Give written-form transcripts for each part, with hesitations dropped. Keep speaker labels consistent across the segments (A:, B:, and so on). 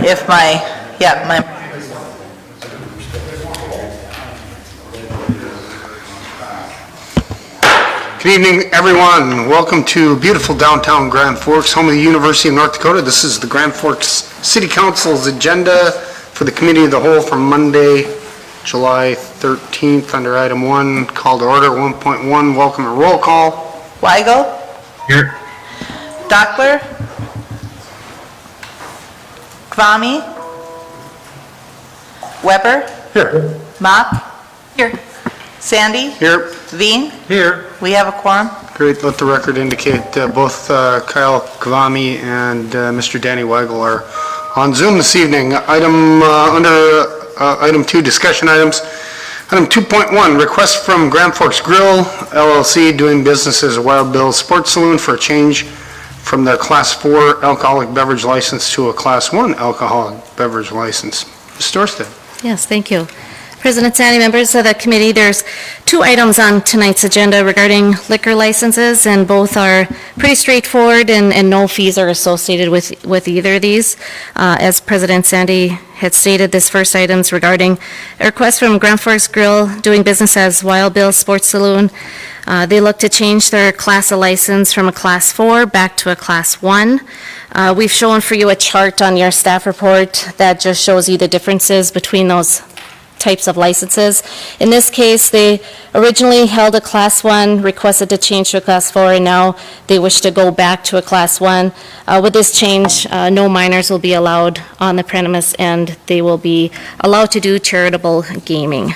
A: if my, yeah, my.
B: Good evening, everyone. Welcome to beautiful downtown Grand Forks, home of the University of North Dakota. This is the Grand Forks City Council's agenda for the Committee of the Whole from Monday, July 13th, under item 1, call to order 1.1, welcome and roll call.
A: Weigel?
B: Here.
A: Dockler? Kvami? Weber?
B: Here.
A: Mop? Here. Sandy?
B: Here.
A: Veen?
B: Here.
A: We have a quorum.
B: Great. Let the record indicate both Kyle Kvami and Mr. Danny Weigel are on Zoom this evening. Item 2, discussion items. Item 2.1, request from Grand Forks Grill, LLC, doing business as a Wild Bill Sports Saloon for a change from their Class 4 alcoholic beverage license to a Class 1 alcoholic beverage license. Ms. Storstad.
C: Yes, thank you. President Sandy, members of the committee, there's 2 items on tonight's agenda regarding liquor licenses, and both are pretty straightforward, and no fees are associated with either of these. As President Sandy had stated, this first item is regarding a request from Grand Forks Grill, doing business as Wild Bill Sports Saloon. They look to change their class of license from a Class 4 back to a Class 1. We've shown for you a chart on your staff report that just shows you the differences between those types of licenses. In this case, they originally held a Class 1, requested to change to a Class 4, and now they wish to go back to a Class 1. With this change, no minors will be allowed on the premise, and they will be allowed to do charitable gaming.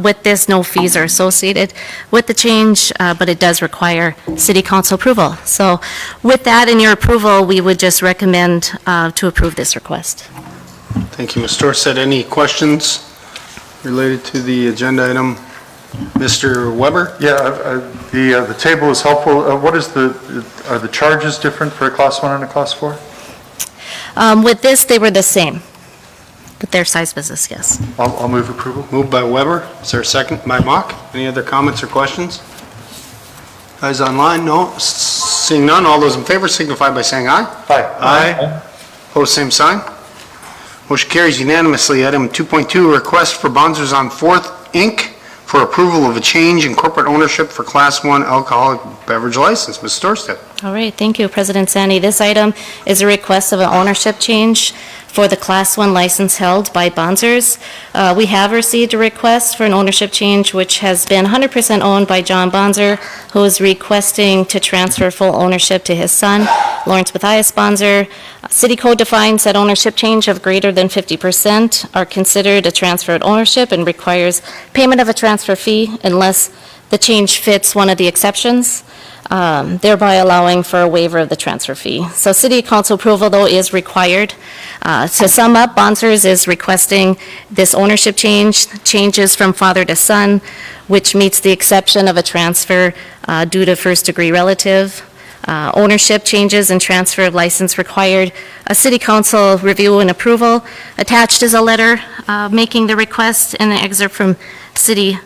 C: With this, no fees are associated with the change, but it does require City Council approval. So with that and your approval, we would just recommend to approve this request.
B: Thank you, Ms. Storstad. Any questions related to the agenda item? Mr. Weber?
D: Yeah, the table is helpful. Are the charges different for a Class 1 and a Class 4?
C: With this, they were the same. With their size business, yes.
D: I'll move approval.
B: Moved by Weber. Is there a second by Mock? Any other comments or questions? Guys online? No? Seeing none, all those in favor signify by saying aye.
D: Aye.
B: Aye. Opposed, same sign. Motion carries unanimously. Item 2.2, request for Bonzers on 4th, Inc. for approval of a change in corporate ownership for Class 1 alcoholic beverage license. Ms. Storstad.
C: All right, thank you, President Sandy. This item is a request of an ownership change for the Class 1 license held by Bonzers. We have received a request for an ownership change, which has been 100% owned by John Bonzer, who is requesting to transfer full ownership to his son, Lawrence Matthias Bonzer. City Code defines that ownership change of greater than 50% are considered a transfer of ownership and requires payment of a transfer fee unless the change fits one of the exceptions, thereby allowing for a waiver of the transfer fee. So City Council approval, though, is required. To sum up, Bonzers is requesting this ownership changes from father to son, which meets the exception of a transfer due to first-degree relative. Ownership changes and transfer of license required a City Council review and approval. Attached is a letter making the request and an excerpt from City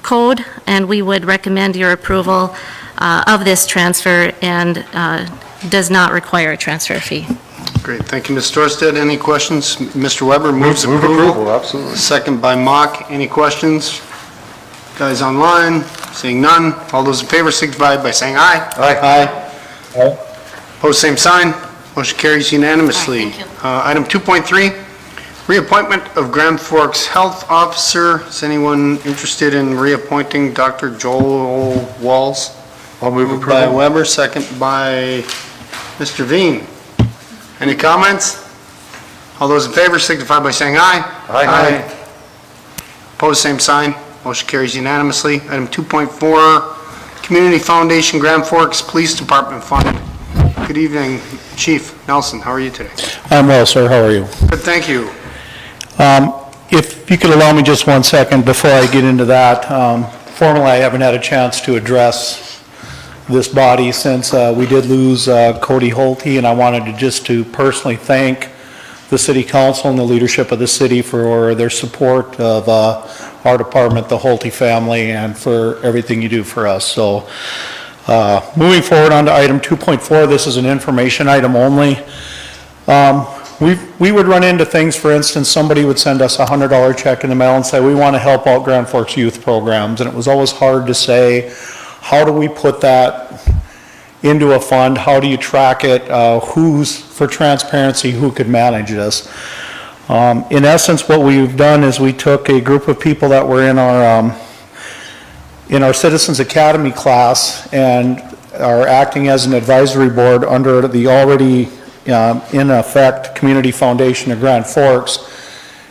C: Code, and we would recommend your approval of this transfer and does not require a transfer fee.
B: Great. Thank you, Ms. Storstad. Any questions? Mr. Weber moves
D: Move
B: approval.
D: approval, absolutely.
B: Second by Mock. Any questions? Guys online? Seeing none. All those in favor signify by saying aye.
D: Aye.
B: Aye. Opposed, same sign. Motion carries unanimously.
C: Thank you.
B: Item 2.3, reappointment of Grand Forks Health Officer. Is anyone interested in reappointing Dr. Joel Walls?
D: I'll move
B: Moved by
D: approval.
B: Weber, second by Mr. Veen. Any comments? All those in favor signify by saying aye.
D: Aye.
B: Opposed, same sign. Motion carries unanimously. Item 2.4, Community Foundation Grand Forks Police Department Fund. Good evening, Chief Nelson. How are you today?
E: I'm well, sir. How are you?
B: Good, thank you.
E: If you could allow me just 1 second before I get into that. Formally, I haven't had a chance to address this body since we did lose Cody Holte, and I wanted to personally thank the City Council and the leadership of the city for their support of our department, the Holte family, and for everything you do for us. So moving forward on to item 2.4, this is an information item only. We would run into things, for instance, somebody would send us a $100 check in the mail and say, we want to help out Grand Forks youth programs, and it was always hard to say, how do we put that into a fund, how do you track it, who's, for transparency, who could manage this? In essence, what we've done is we took a group of people that were in our Citizens Academy class and are acting as an advisory board under the already in effect Community Foundation of Grand Forks,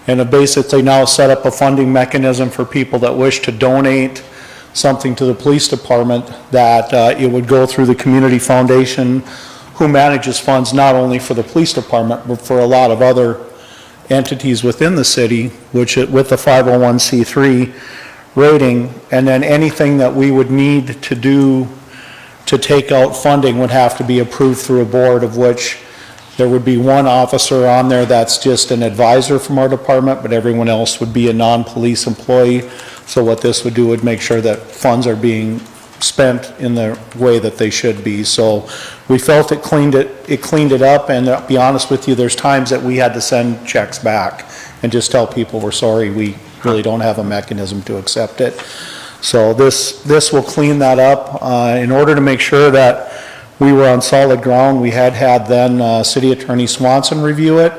E: and have basically now set up a funding mechanism for people that wish to donate something to the police department, that it would go through the Community Foundation, who manages funds not only for the police department, but for a lot of other entities within the city, which with the 501c3 rating, and then anything that we would need to do to take out funding would have to be approved through a board, of which there would be one officer on there that's just an advisor from our department, but everyone else would be a non-police employee. So what this would do would make sure that funds are being spent in the way that they should be. So we felt it cleaned it up, and to be honest with you, there's times that we had to send checks back and just tell people we're sorry, we really don't have a mechanism to accept it. So this will clean that up. In order to make sure that we were on solid ground, we had then City Attorney Swanson review it,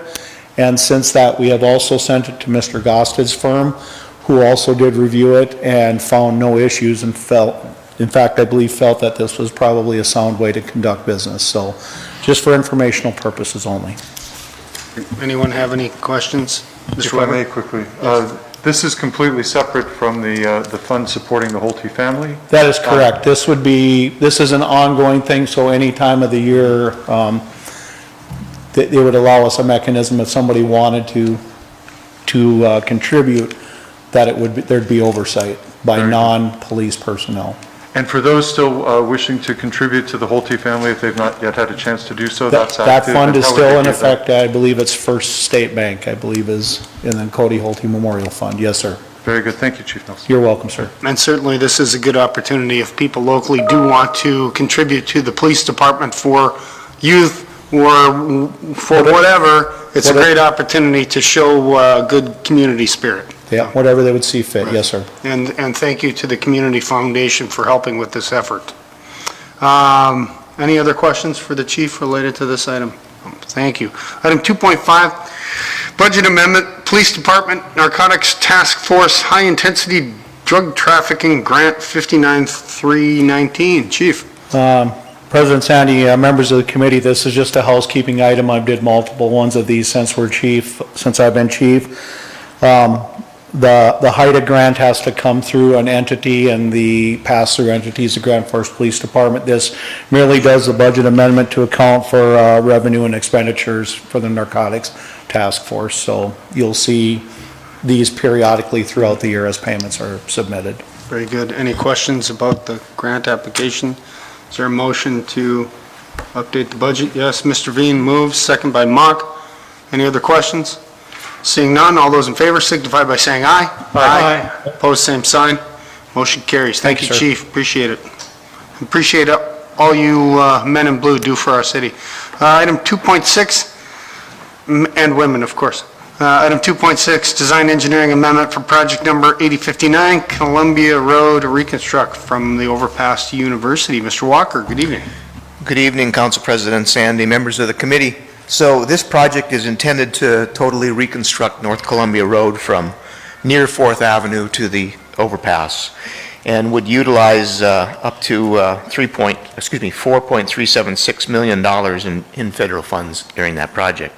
E: and since that we have also sent it to Mr. Gosted's firm, who also did review it and found no issues, and in fact, I believe felt that this was probably a sound way to conduct business. So just for informational purposes only.
B: Anyone have any questions?
D: If I may quickly, this is completely separate from the fund supporting the Holte family?
E: That is correct. This is an ongoing thing, so any time of the year, it would allow us a mechanism if somebody wanted to contribute, that there'd be oversight by non-police personnel.
D: And for those still wishing to contribute to the Holte family, if they've not yet had a chance to do so, that's
E: That
D: active?
E: fund
D: And
E: is
D: how would
E: still
D: they
E: in
D: do
E: effect.
D: that?
E: I believe it's First State Bank, I believe is in the Cody Holte Memorial Fund. Yes, sir.
D: Very good. Thank you, Chief Nelson.
E: You're welcome, sir.
B: And certainly this is a good opportunity if people locally do want to contribute to the police department for youth or for whatever, it's a great opportunity to show good community spirit.
E: Yeah, whatever they would see fit. Yes, sir.
B: And thank you to the Community Foundation for helping with this effort. Any other questions for the chief related to this item? Thank you. Item 2.5, budget amendment, Police Department Narcotics Task Force High Intensity Drug Trafficking Grant 59319. Chief.
E: President Sandy, members of the committee, this is just a housekeeping item. I did multiple ones of these since I've been chief. The HIDTA grant has to come through an entity, and the pass-through entity is the Grand Forks Police Department. This merely does the budget amendment to account for revenue and expenditures for the Narcotics Task Force. So you'll see these periodically throughout the year as payments are submitted.
B: Very good. Any questions about the grant application? Is there a motion to update the budget? Yes, Mr. Veen moves, second by Mock. Any other questions? Seeing none, all those in favor signify by saying aye. Aye. Opposed, same sign. Motion carries. Thank you,
E: sir.
B: Chief. Appreciate it. Appreciate all you men in blue do for our city. Item 2.6, and women, of course. Item 2.6, Design Engineering Amendment for Project Number 8059, Columbia Road Reconstruct from the Overpass University. Mr. Walker, good evening.
F: Good evening, Council President Sandy, members of the committee. So this project is intended to totally reconstruct North Columbia Road from near 4th Avenue to the overpass, and would utilize up to $4.376 million in federal funds during that project.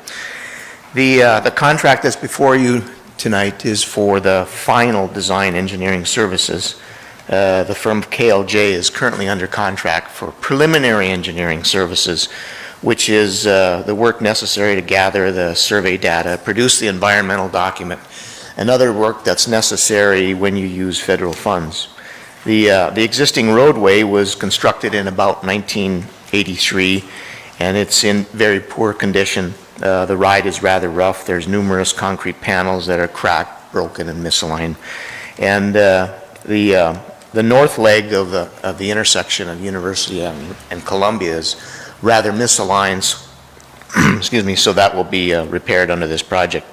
F: The contract that's before you tonight is for the final design engineering services. The firm KLJ is currently under contract for preliminary engineering services, which is the work necessary to gather the survey data, produce the environmental document, and other work that's necessary when you use federal funds. The existing roadway was constructed in about 1983, and it's in very poor condition. The ride is rather rough. There's numerous concrete panels that are cracked, broken, and misaligned. And the north leg of the intersection of University and Columbia is rather misaligned, excuse me, so that will be repaired under this project.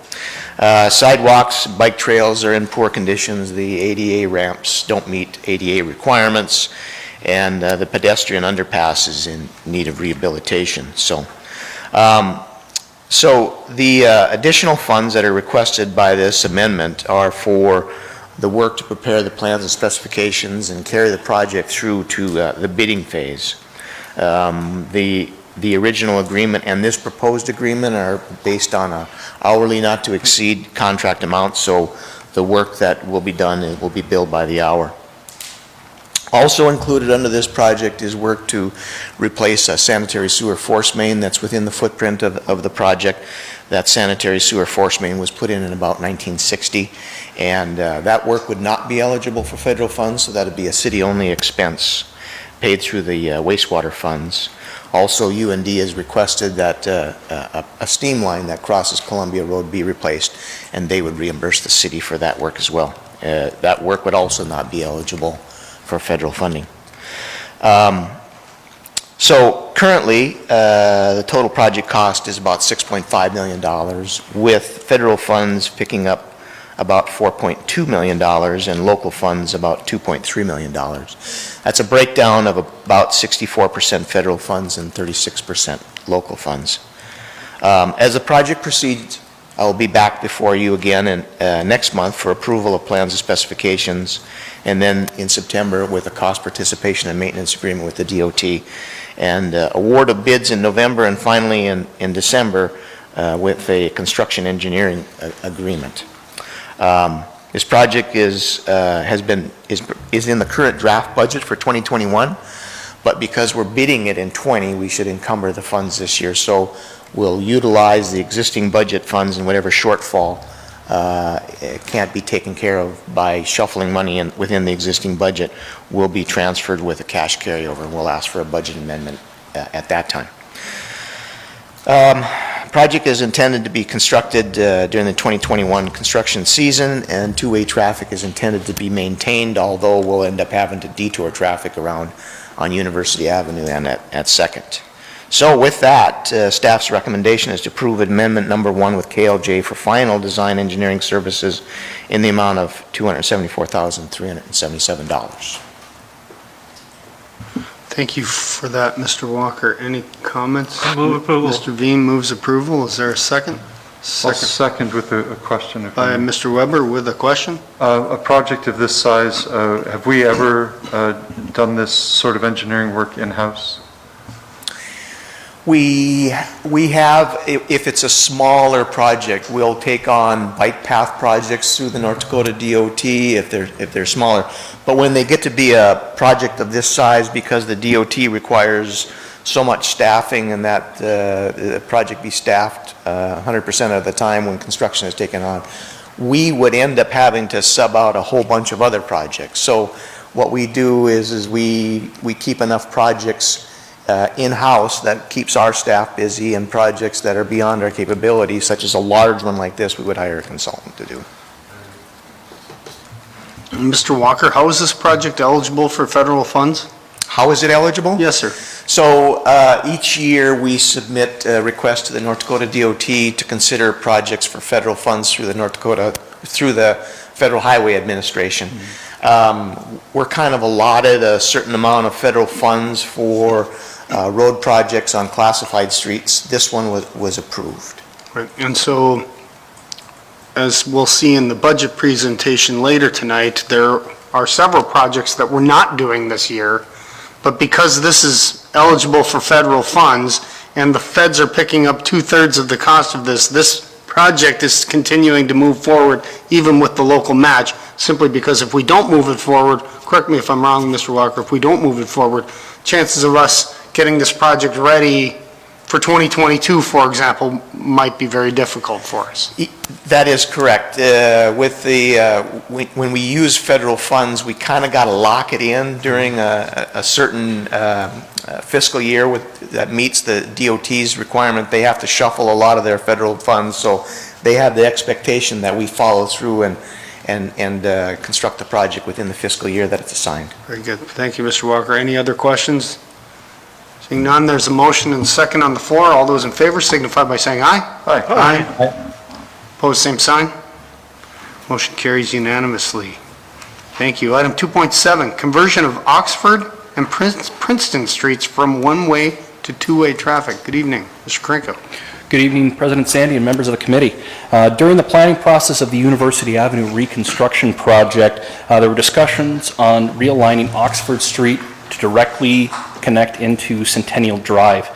F: Sidewalks, bike trails are in poor conditions. The ADA ramps don't meet ADA requirements, and the pedestrian underpass is in need of rehabilitation. So the additional funds that are requested by this amendment are for the work to prepare the plans and specifications and carry the project through to the bidding phase. The original agreement and this proposed agreement are based on a hourly not to exceed contract amount, so the work that will be done will be billed by the hour. Also included under this project is work to replace a sanitary sewer force main that's within the footprint of the project. That sanitary sewer force main was put in about 1960, and that work would not be eligible for federal funds, so that would be a city-only expense paid through the wastewater funds. Also, UND has requested that a steam line that crosses Columbia Road be replaced, and they would reimburse the city for that work as well. That work would also not be eligible for federal funding. So currently, the total project cost is about $6.5 million, with federal funds picking up about $4.2 million and local funds about $2.3 million. That's a breakdown of about 64% federal funds and 36% local funds. As the project proceeds, I will be back before you again next month for approval of plans and specifications, and then in September with a cost participation and maintenance agreement with the DOT, and award of bids in November, and finally in December with a construction engineering agreement. This project is in the current draft budget for 2021, but because we're bidding it in 20, we should encumber the funds this year. So we'll utilize the existing budget funds, and whatever shortfall can't be taken care of by shuffling money within the existing budget will be transferred with a cash carryover, and we'll ask for a budget amendment at that time. Project is intended to be constructed during the 2021 construction season, and two-way traffic is intended to be maintained, although we'll end up having to detour traffic around on University Avenue and at 2nd. So with that, staff's recommendation is to approve amendment number 1 with KLJ for final design engineering services in the amount of $274,377.
B: Thank you for that, Mr. Walker. Any comments?
G: Move approval.
B: Mr. Veen moves approval. Is there a second?
D: I'll second with a question. If
B: By
D: I may.
B: Mr. Weber with a question.
D: A project of this size, have we ever done this sort of engineering work in-house?
F: We have, if it's a smaller project, we'll take on bike path projects through the North Dakota DOT if they're smaller. But when they get to be a project of this size, because the DOT requires so much staffing and that the project be staffed 100% of the time when construction is taken on, we would end up having to sub out a whole bunch of other projects. So what we do is we keep enough projects in-house that keeps our staff busy, and projects that are beyond our capabilities, such as a large one like this, we would hire a consultant to do.
B: Mr. Walker, how is this project eligible for federal funds?
F: How is it eligible?
B: Yes, sir.
F: So each year we submit a request to the North Dakota DOT to consider projects for federal funds through the Federal Highway Administration. We're kind of allotted a certain amount of federal funds for road projects on classified streets. This one was approved.
B: Right. And so, as we'll see in the budget presentation later tonight, there are several projects that we're not doing this year, but because this is eligible for federal funds and the feds are picking up 2/3 of the cost of this project is continuing to move forward even with the local match, simply because if we don't move it forward, correct me if I'm wrong, Mr. Walker, if we don't move it forward, chances of us getting this project ready for 2022, for example, might be very difficult for us.
F: That is correct. When we use federal funds, we kind of got to lock it in during a certain fiscal year that meets the DOT's requirement. They have to shuffle a lot of their federal funds, so they have the expectation that we follow through and construct the project within the fiscal year that it's assigned.
B: Very good. Thank you, Mr. Walker. Any other questions? Seeing none, there's a motion and second on the floor. All those in favor signify by saying aye.
D: Aye.
B: Aye. Opposed, same sign. Motion carries unanimously. Thank you. Item 2.7, conversion of Oxford and Princeton Streets from one-way to two-way traffic. Good evening, Mr. Krenko.
G: Good evening, President Sandy and members of the committee. During the planning process of the University Avenue Reconstruction project, there were discussions on realigning Oxford Street to directly connect into Centennial Drive.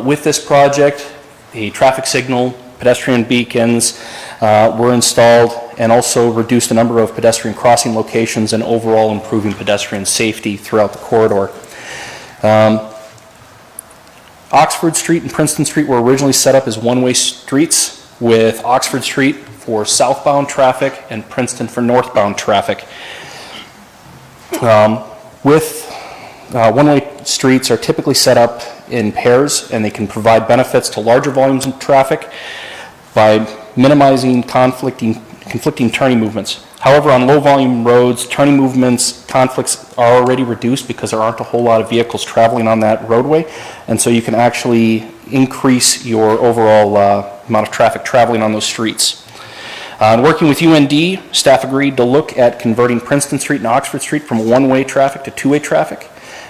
G: With this project, a traffic signal, pedestrian beacons were installed, and also reduced the number of pedestrian crossing locations and overall improving pedestrian safety throughout the corridor. Oxford Street and Princeton Street were originally set up as one-way streets, with Oxford Street for southbound traffic and Princeton for northbound traffic. One-way streets are typically set up in pairs, and they can provide benefits to larger volumes of traffic by minimizing conflicting turning movements. However, on low-volume roads, turning movements, conflicts are already reduced because there aren't a whole lot of vehicles traveling on that roadway, and so you can actually increase your overall amount of traffic traveling on those streets. Working with UND, staff agreed to look at converting Princeton Street and Oxford Street from one-way traffic to two-way traffic,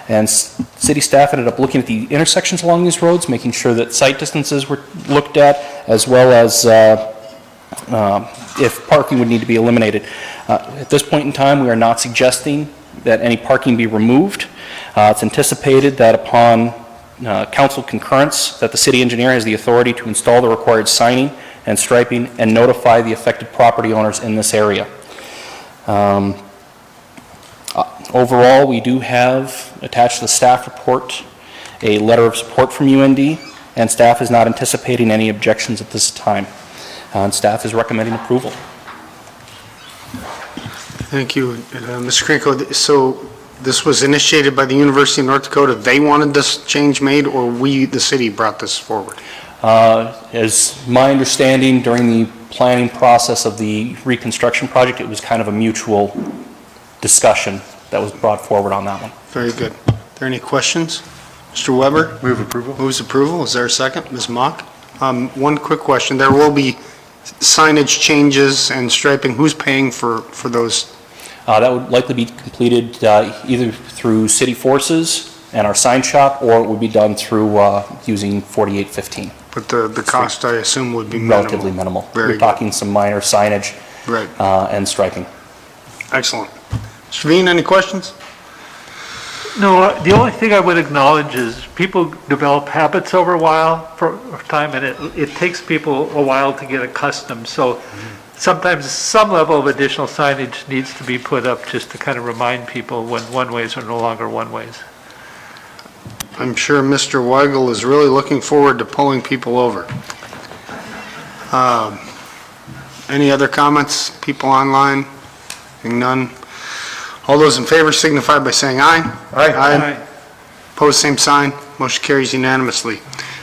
G: and city staff ended up looking at the intersections along these roads, making sure that sight distances were looked at, as well as if parking would need to be eliminated. At this point in time, we are not suggesting that any parking be removed. It's anticipated that upon council concurrence, that the city engineer has the authority to install the required signing and striping and notify the affected property owners in this area. Overall, we do have attached to the staff report a letter of support from UND, and staff is not anticipating any objections at this time. And staff is recommending approval.
B: Thank you, Mr. Krenko. So this was initiated by the University of North Dakota. They wanted this change made, or we, the city, brought this forward?
G: As my understanding, during the planning process of the reconstruction project, it was kind of a mutual discussion that was brought forward on that one.
B: Very good. Are there any questions? Mr. Weber?
D: Move approval.
B: Moves approval. Is there a second? Ms. Mock? One quick question. There will be signage changes and striping. Who's paying for those?
G: That would likely be completed either through city forces and our sign shop, or it would be done through using 4815.
B: But the cost, I assume, would be minimal.
G: Relatively minimal.
B: Very
G: We're
B: good.
G: talking some minor signage
B: Right.
G: and striping.
B: Excellent. Mr. Veen, any questions?
H: No, the only thing I would acknowledge is people develop habits over a while for time, and it takes people a while to get accustomed. So sometimes some level of additional signage needs to be put up just to kind of remind people when one-ways are no longer one-ways.
B: I'm sure Mr. Weigel is really looking forward to pulling people over. Any other comments? People online? Seeing none. All those in favor signify by saying aye.
D: Aye.
B: Opposed, same sign. Motion carries unanimously.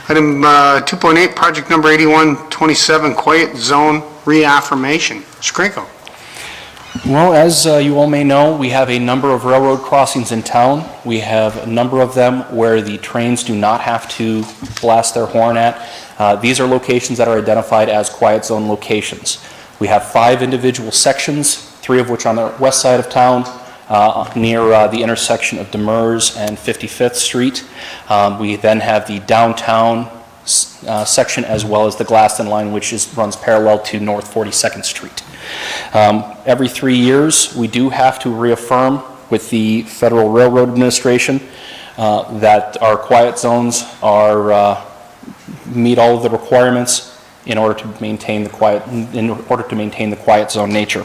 B: Item 2.8, project number 8127, Quiet Zone Reaffirmation. Mr. Krenko.
G: Well, as you all may know, we have a number of railroad crossings in town. We have a number of them where the trains do not have to blast their horn at. These are locations that are identified as quiet zone locations. We have 5 individual sections, 3 of which on the west side of town, near the intersection of Demers and 55th Street. We then have the downtown section, as well as the Glaston line, which runs parallel to North 42nd Street. Every 3 years, we do have to reaffirm with the Federal Railroad Administration that our quiet zones are meet all of the requirements in order to maintain the quiet zone nature.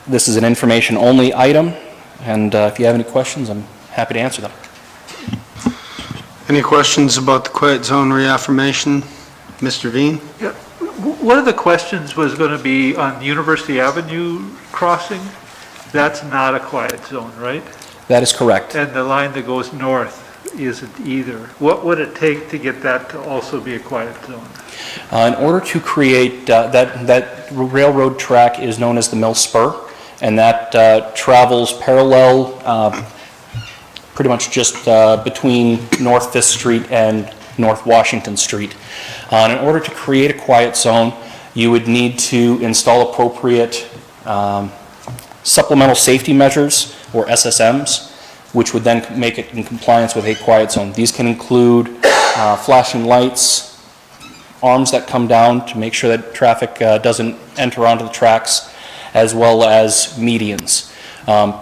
G: This is an information-only item, and if you have any questions, I'm happy to answer them.
B: Any questions about the quiet zone reaffirmation? Mr. Veen?
H: Yeah. One of the questions was going to be on University Avenue crossing. That's not a quiet zone, right?
G: That is correct.
H: And the line that goes north isn't either. What would it take to get that to also be a quiet zone?
G: In order to create, that railroad track is known as the Mill Spur, and that travels parallel pretty much just between North 5th Street and North Washington Street. And in order to create a quiet zone, you would need to install appropriate supplemental safety measures, or SSMs, which would then make it in compliance with a quiet zone. These can include flashing lights, arms that come down to make sure that traffic doesn't enter onto the tracks, as well as medians.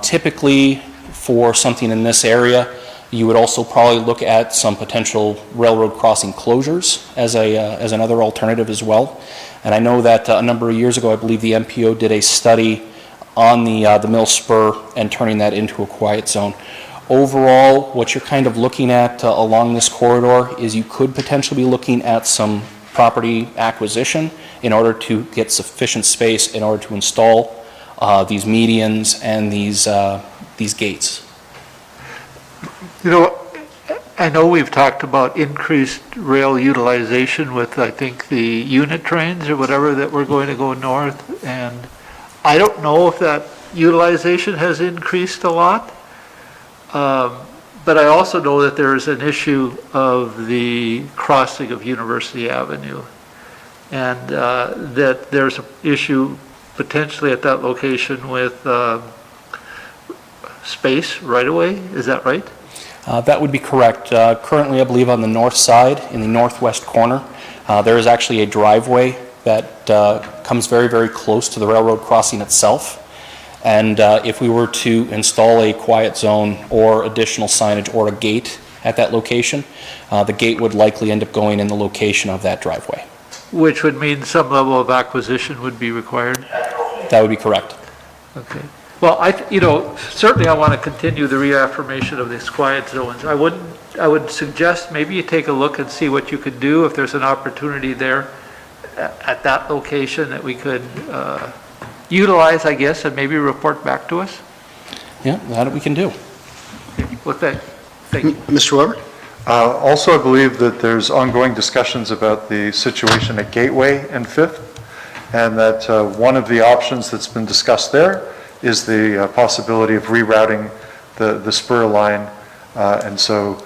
G: Typically, for something in this area, you would also probably look at some potential railroad crossing closures as another alternative as well. And I know that a number of years ago, I believe the MPO did a study on the mill spur and turning that into a quiet zone. Overall, what you're kind of looking at along this corridor is you could potentially be looking at some property acquisition in order to get sufficient space in order to install these medians and these gates.
H: You know, I know we've talked about increased rail utilization with, I think, the unit trains or whatever that we're going to go north, and I don't know if that utilization has increased a lot, but I also know that there is an issue of the crossing of University Avenue, and that there's an issue potentially at that location with space right away. Is that right?
G: That would be correct. Currently, I believe on the north side, in the northwest corner, there is actually a driveway that comes very, very close to the railroad crossing itself. And if we were to install a quiet zone or additional signage or a gate at that location, the gate would likely end up going in the location of that driveway.
H: Which would mean some level of acquisition would be required?
G: That would be correct.
H: Okay. Well, certainly I want to continue the reaffirmation of these quiet zones. I would suggest maybe you take a look and see what you could do if there's an opportunity there at that location that we could utilize, I guess, and maybe report back to us.
G: Yeah, that we can do.
H: With that, thank you.
B: Mr. Weber?
D: Also, I believe that there's ongoing discussions about the situation at Gateway and Fifth, and that one of the options that's been discussed there is the possibility of rerouting the spur line, and so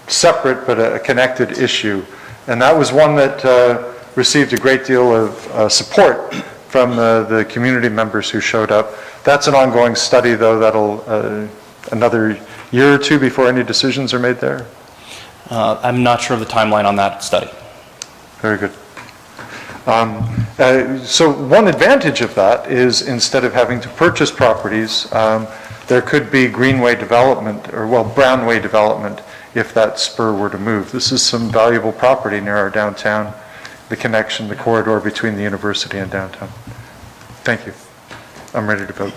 D: separate but a connected issue. And that was one that received a great deal of support from the community members who showed up. That's an ongoing study, though. That'll another year or two before any decisions are made there.
G: I'm not sure of the timeline on that study.
D: Very good. So one advantage of that is instead of having to purchase properties, there could be greenway development, or brownway development, if that spur were to move. This is some valuable property near our downtown, the connection, the corridor between the university and downtown. Thank you. I'm ready to vote.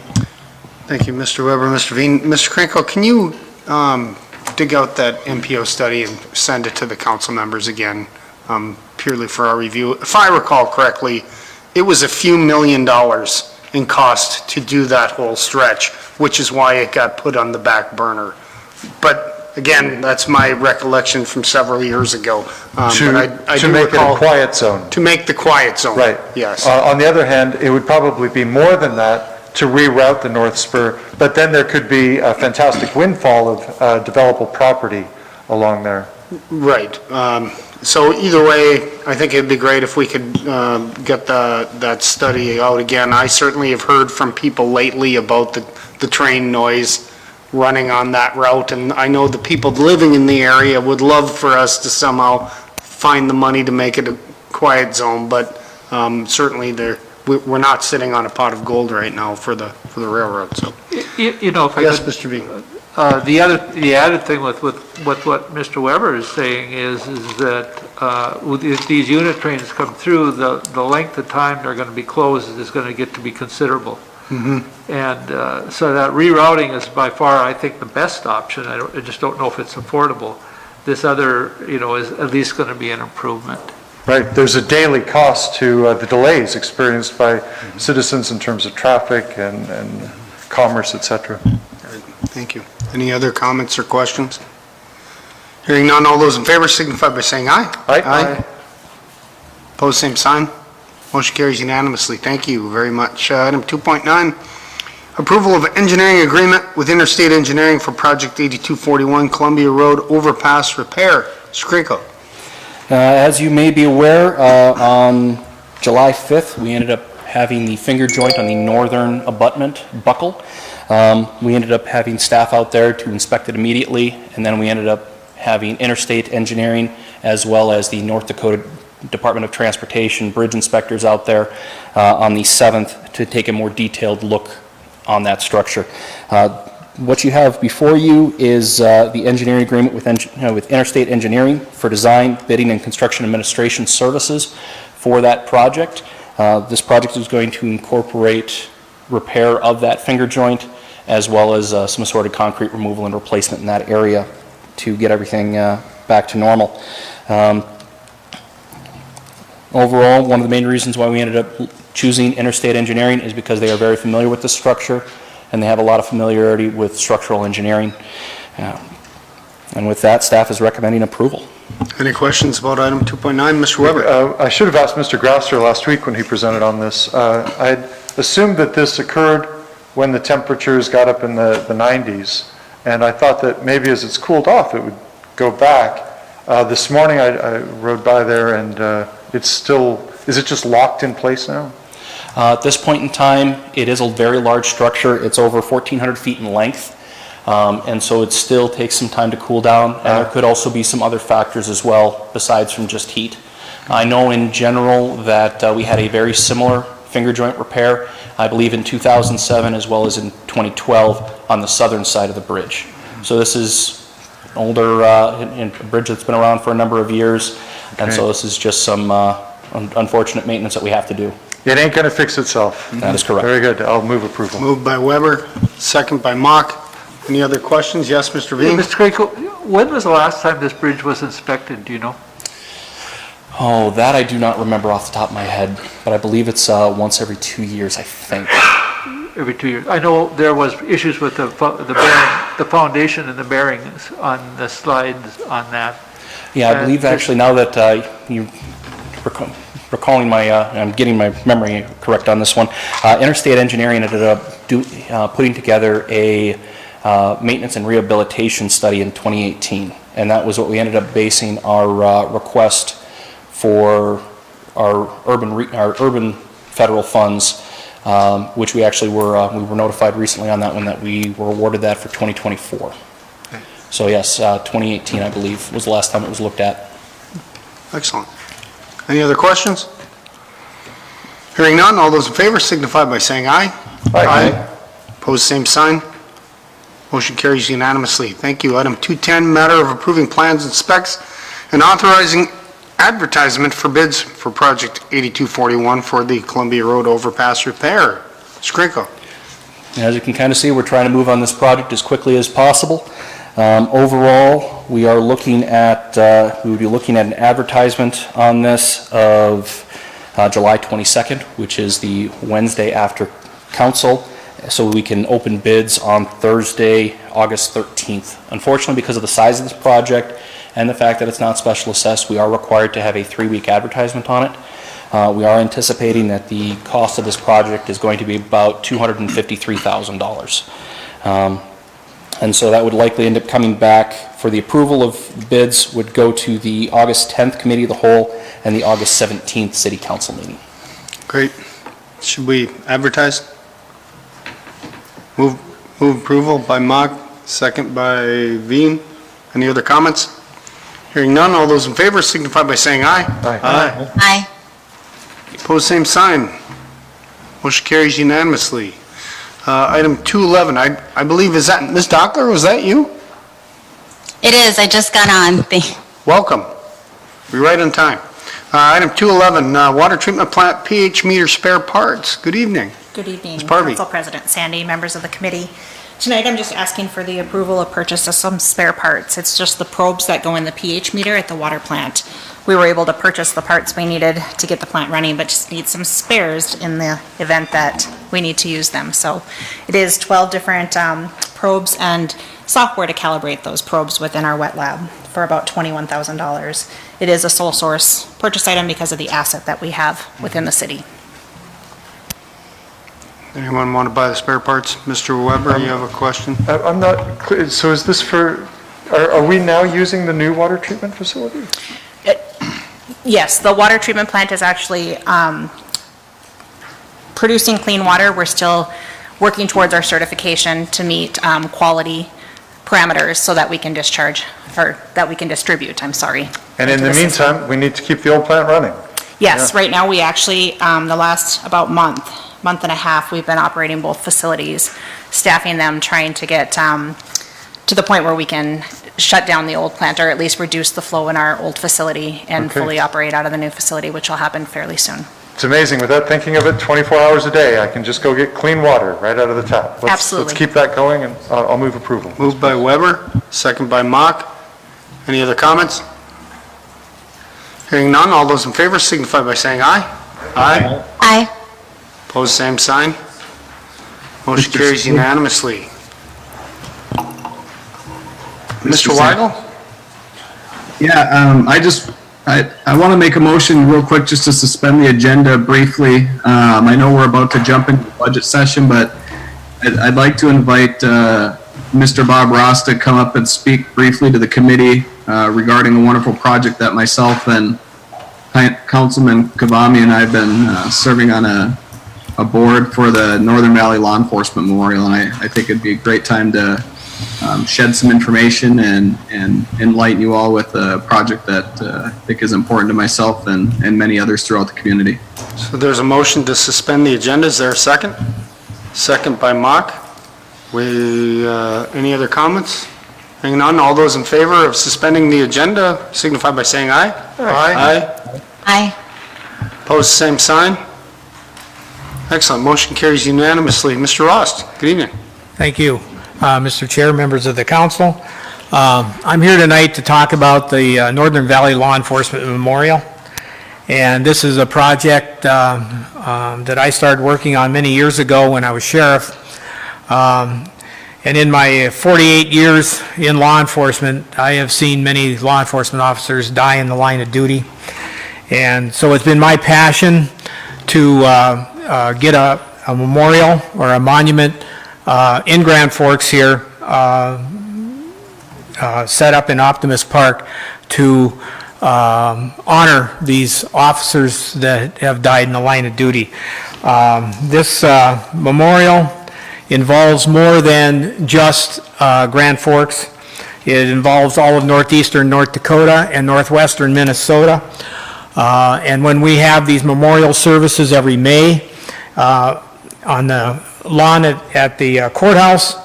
B: Thank you, Mr. Weber. Mr. Veen. Mr. Krenko, can you dig out that MPO study and send it to the council members again, purely for our review? If I recall correctly, it was a few $1 million in cost to do that whole stretch, which is why it got put on the back burner. But again, that's my recollection from several years ago.
D: To make it a quiet zone.
B: To make the quiet zone.
D: Right.
B: Yes.
D: On the other hand, it would probably be more than that to reroute the North Spur, but then there could be a fantastic windfall of developable property along there.
B: Right. So either way, I think it'd be great if we could get that study out again. I certainly have heard from people lately about the train noise running on that route, and I know the people living in the area would love for us to somehow find the money to make it a quiet zone, but certainly we're not sitting on a pot of gold right now for the railroad. So,
H: You know, if I
B: yes,
H: could,
B: Mr. Veen.
H: the added thing with what Mr. Weber is saying is that if these unit trains come through, the length of time they're going to be closed is going to get to be considerable. Mm-hmm. And so that rerouting is by far, I think, the best option. I just don't know if it's affordable. This other, is at least going to be an improvement.
D: Right. There's a daily cost to the delays experienced by citizens in terms of traffic and commerce, et cetera.
B: Thank you. Any other comments or questions? Hearing none, all those in favor signify by saying aye.
D: Aye.
B: Opposed, same sign. Motion carries unanimously. Thank you very much. Item 2.9, Approval of engineering agreement with Interstate Engineering for Project 8241 Columbia Road Overpass Repair. Mr. Kriko.
G: As you may be aware, on July 5th, we ended up having the finger joint on the northern abutment buckle. We ended up having staff out there to inspect it immediately, and then we ended up having Interstate Engineering as well as the North Dakota Department of Transportation bridge inspectors out there on the 7th to take a more detailed look on that structure. What you have before you is the engineering agreement with Interstate Engineering for design, bidding, and construction administration services for that project. This project is going to incorporate repair of that finger joint as well as some assorted concrete removal and replacement in that area to get everything back to normal. Overall, one of the main reasons why we ended up choosing Interstate Engineering is because they are very familiar with this structure and they have a lot of familiarity with structural engineering. And with that, staff is recommending approval.
B: Any questions about item 2.9? Mr. Weber?
D: I should have asked Mr. Grasser last week when he presented on this. I assumed that this occurred when the temperatures got up in the 90s, and I thought that maybe as it's cooled off, it would go back. This morning I rode by there and it's still, is it just locked in place now?
G: At this point in time, it is a very large structure. It's over 1,400 feet in length, and so it still takes some time to cool down, and there could also be some other factors as well besides from just heat. I know in general that we had a very similar finger joint repair, I believe in 2007 as well as in 2012 on the southern side of the bridge. So this is an older a bridge that's been around for a number of years, and so this is just some unfortunate maintenance that we have to do.
D: It ain't going to fix itself.
G: That is correct.
D: Very good. I'll move approval.
B: Moved by Weber, second by Mock. Any other questions? Yes, Mr.
H: Hey,
B: Veen?
H: Mr. Kriko, when was the last time this bridge was inspected, do you know?
G: Oh, that I do not remember off the top of my head, but I believe it's once every 2 years, I think.
H: Every 2 years. I know there was issues with the bearing, the foundation and the bearings on the slides on that.
G: Yeah, I believe actually now that you recalling my, I'm getting my memory correct on this one, Interstate Engineering ended up putting together a maintenance and rehabilitation study in 2018, and that was what we ended up basing our request for our urban federal funds, which we actually were notified recently on that one that we were awarded that for 2024. So yes, 2018 I believe was the last time it was looked at.
B: Excellent. Any other questions? Hearing none, all those in favor signify by saying aye.
D: Aye.
B: Opposed, same sign. Motion carries unanimously. Thank you. Item 210, matter of approving plans and specs and authorizing advertisement for bids for Project 8241 for the Columbia Road Overpass Repair. Mr. Kriko.
G: As you can kind of see, we're trying to move on this project as quickly as possible. Overall, we are looking at, we would be looking at an advertisement on this of July 22nd, which is the Wednesday after council, so we can open bids on Thursday, August 13th. Unfortunately, because of the size of this project and the fact that it's not special assessed, we are required to have a 3-week advertisement on it. We are anticipating that the cost of this project is going to be about $253,000. And so that would likely end up coming back for the approval of bids would go to the August 10th Committee of the Whole and the August 17th City Council meeting.
B: Great. Should we advertise? Move approval by Mock, second by Veen. Any other comments? Hearing none, all those in favor signify by saying aye.
D: Aye.
A: Aye.
B: Opposed, same sign. Motion carries unanimously. Item 211, I believe, is that Ms. Dockler? Was that you?
I: It is, I just got on.
B: Welcome. We're right on time. Item 211, water treatment plant pH meter spare parts. Good evening.
J: Good evening,
B: Ms. Parvey.
J: Council President Sandy, members of the committee. Tonight, I'm just asking for the approval of purchase of some spare parts. It's just the probes that go in the pH meter at the water plant. We were able to purchase the parts we needed to get the plant running, but just need some spares in the event that we need to use them. So it is 12 different probes and software to calibrate those probes within our wet lab for about $21,000. It is a sole source purchase item because of the asset that we have within the city.
B: Anyone want to buy the spare parts? Mr. Weber, you have a question?
D: I'm not clear, so is this for, are we now using the new water treatment facility?
J: Yes, the water treatment plant is actually producing clean water. We're still working towards our certification to meet quality parameters so that we can discharge, or that we can distribute, I'm sorry.
D: And in
J: into
D: the
J: system.
D: meantime, we need to keep the old plant running.
J: Yes,
D: Yeah.
J: right now, we actually, the last about month and a half, we've been operating both facilities, staffing them, trying to get to the point where we can shut down the old plant, or at least reduce the flow in our old facility and
D: Okay.
J: fully operate out of the new facility, which will happen fairly soon.
D: It's amazing, without thinking of it 24 hours a day, I can just go get clean water right out of the tap.
J: Absolutely.
D: Let's keep that going, and I'll move approval.
B: Moved by Weber, second by Mock. Any other comments? Hearing none, all those in favor signify by saying aye. Aye.
I: Aye.
B: Opposed, same sign. Motion carries unanimously. Mr. Weigel?
K: Yeah, I want to make a motion real quick just to suspend the agenda briefly. I know we're about to jump into the budget session, but I'd like to invite Mr. Bob Ross to come up and speak briefly to the committee regarding a wonderful project that myself and Councilman Kavami and I have been serving on a board for the Northern Valley Law Enforcement Memorial, and I think it'd be a great time to shed some information and enlighten you all with a project that I think is important to myself and many others throughout the community.
B: So there's a motion to suspend the agenda. Is there a second? Second by Mock. Any other comments? Hearing none, all those in favor of suspending the agenda signify by saying aye. Aye.
I: Aye.
B: Opposed, same sign. Excellent. Motion carries unanimously. Mr. Rost, good evening.
L: Thank you, Mr. Chair, members of the council. I'm here tonight to talk about the Northern Valley Law Enforcement Memorial. And this is a project that I started working on many years ago when I was sheriff. And in my 48 years in law enforcement, I have seen many law enforcement officers die in the line of duty. And so it's been my passion to get a memorial or a monument in Grand Forks here, set up in Optimus Park to honor these officers that have died in the line of duty. This memorial involves more than just Grand Forks. It involves all of northeastern North Dakota and northwestern Minnesota. And when we have these memorial services every May on the lawn at the courthouse,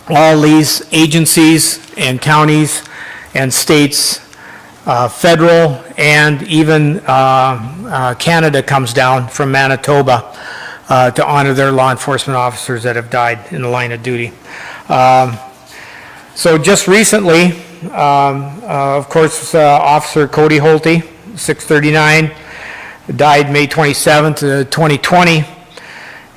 L: all these agencies and counties and states, federal, and even Canada comes down from Manitoba to honor their law enforcement officers that have died in the line of duty. So just recently, of course, Officer Cody Holte, 639, died May 27th, 2020.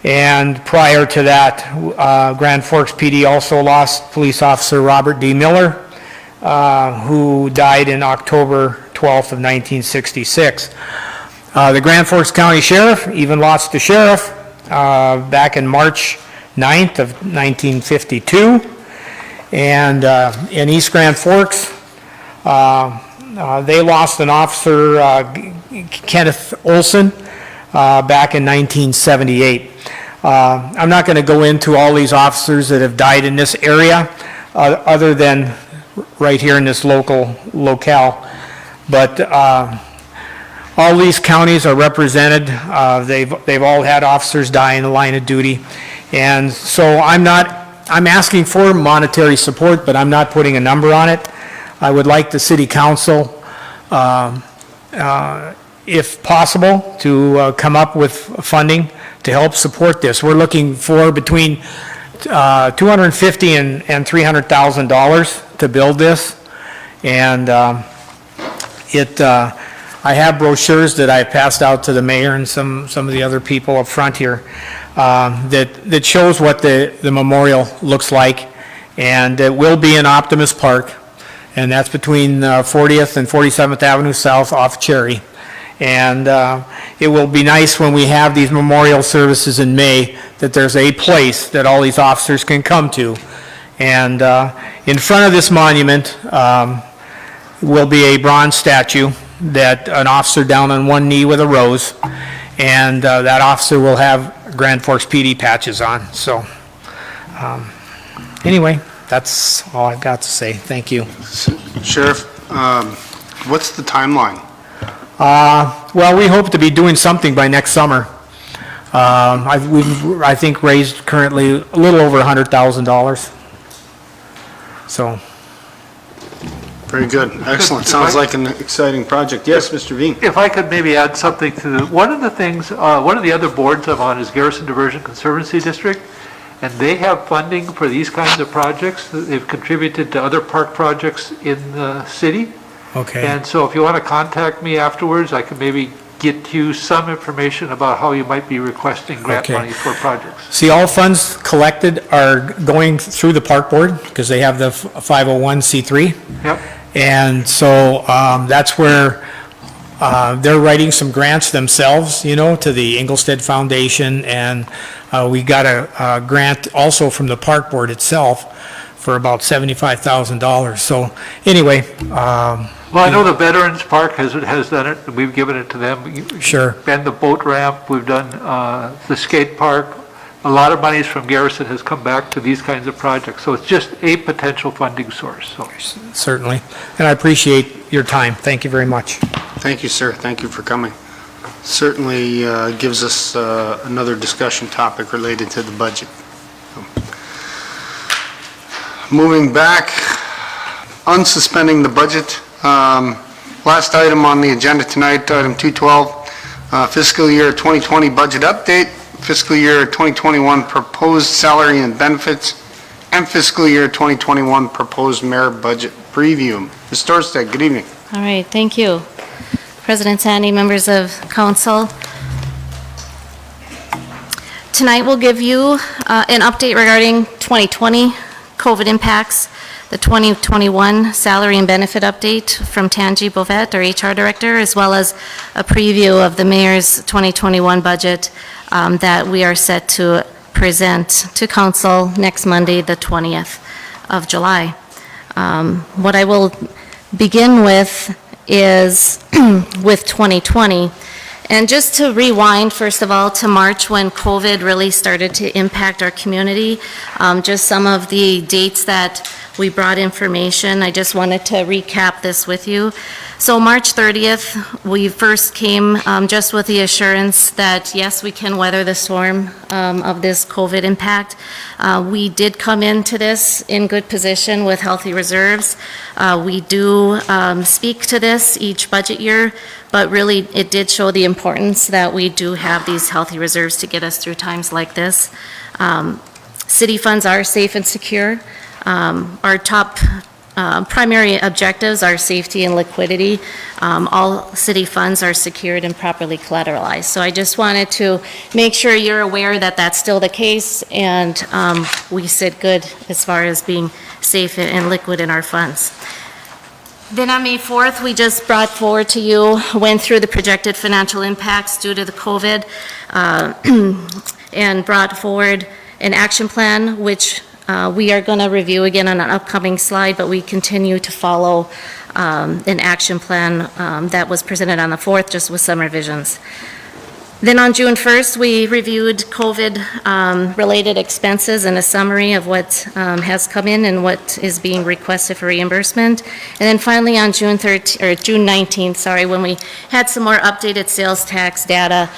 L: And prior to that, Grand Forks PD also lost Police Officer Robert D. Miller, who died in October 12th of 1966. The Grand Forks County Sheriff even lost a sheriff back in March 9th of 1952. And in East Grand Forks, they lost an officer, Kenneth Olson, back in 1978. I'm not going to go into all these officers that have died in this area, other than right here in this locale. But all these counties are represented. They've all had officers die in the line of duty. And so I'm asking for monetary support, but I'm not putting a number on it. I would like the city council, if possible, to come up with funding to help support this. We're looking for between $250,000 and $300,000 to build this. And I have brochures that I passed out to the mayor and some of the other people up front here that shows what the memorial looks like. And it will be in Optimus Park, and that's between 40th and 47th Avenue South off Cherry. And it will be nice when we have these memorial services in May, that there's a place that all these officers can come to. And in front of this monument will be a bronze statue that an officer down on one knee with a rose, and that officer will have Grand Forks PD patches on. So anyway, that's all I've got to say. Thank you.
B: Sheriff, what's the timeline?
L: Well, we hope to be doing something by next summer. We've, I think, raised currently a little over $100,000. So.
B: Very good, excellent. Sounds like an exciting project. Yes, Mr. Veen?
H: If I could maybe add something to, one of the things, one of the other boards I'm on is Garrison Diversion Conservancy District, and they have funding for these kinds of projects. They've contributed to other park projects in the city.
L: Okay.
H: And so if you want to contact me afterwards, I can maybe get you some information about how you might be requesting grant
L: Okay.
H: money for projects.
L: See, all funds collected are going through the park board because they have the 501c3.
H: Yep.
L: And so that's where they're writing some grants themselves, you know, to the Ingolstadt Foundation. And we got a grant also from the park board itself for about $75,000. So anyway.
H: Well, I know the Veterans Park has done it, and we've given it to them.
L: Sure.
H: And the boat ramp, we've done the skate park. A lot of monies from Garrison has come back to these kinds of projects, so it's just a potential funding source, so.
L: Certainly. And I appreciate your time. Thank you very much.
B: Thank you, sir. Thank you for coming. Certainly gives us another discussion topic related to the budget. Moving back, unsuspending the budget. Last item on the agenda tonight, item 212, fiscal year 2020 budget update, fiscal year 2021 proposed salary and benefits, and fiscal year 2021 proposed mayor budget preview. Ms. Dorstad, good evening.
C: All right, thank you. President Sandy, members of council. Tonight we'll give you an update regarding 2020 COVID impacts, the 2021 salary and benefit update from Tanji Bovet, our HR director, as well as a preview of the mayor's 2021 budget that we are set to present to council next Monday, the 20th of July. What I will begin with is with 2020. And just to rewind, first of all, to March when COVID really started to impact our community, just some of the dates that we brought information, I just wanted to recap this with you. So March 30th, we first came just with the assurance that, yes, we can weather the storm of this COVID impact. We did come into this in good position with healthy reserves. We do speak to this each budget year, but really it did show the importance that we do have these healthy reserves to get us through times like this. City funds are safe and secure. Our top primary objectives are safety and liquidity. All city funds are secured and properly collateralized. So I just wanted to make sure you're aware that that's still the case, and we sit good as far as being safe and liquid in our funds. Then on May 4th, we just brought forward to you, went through the projected financial impacts due to the COVID, and brought forward an action plan, which we are going to review again on an upcoming slide, but we continue to follow an action plan that was presented on the 4th, just with some revisions. Then on June 1st, we reviewed COVID-related expenses and a summary of what has come in and what is being requested for reimbursement. And then finally on June 19th, when we had some more updated sales tax data,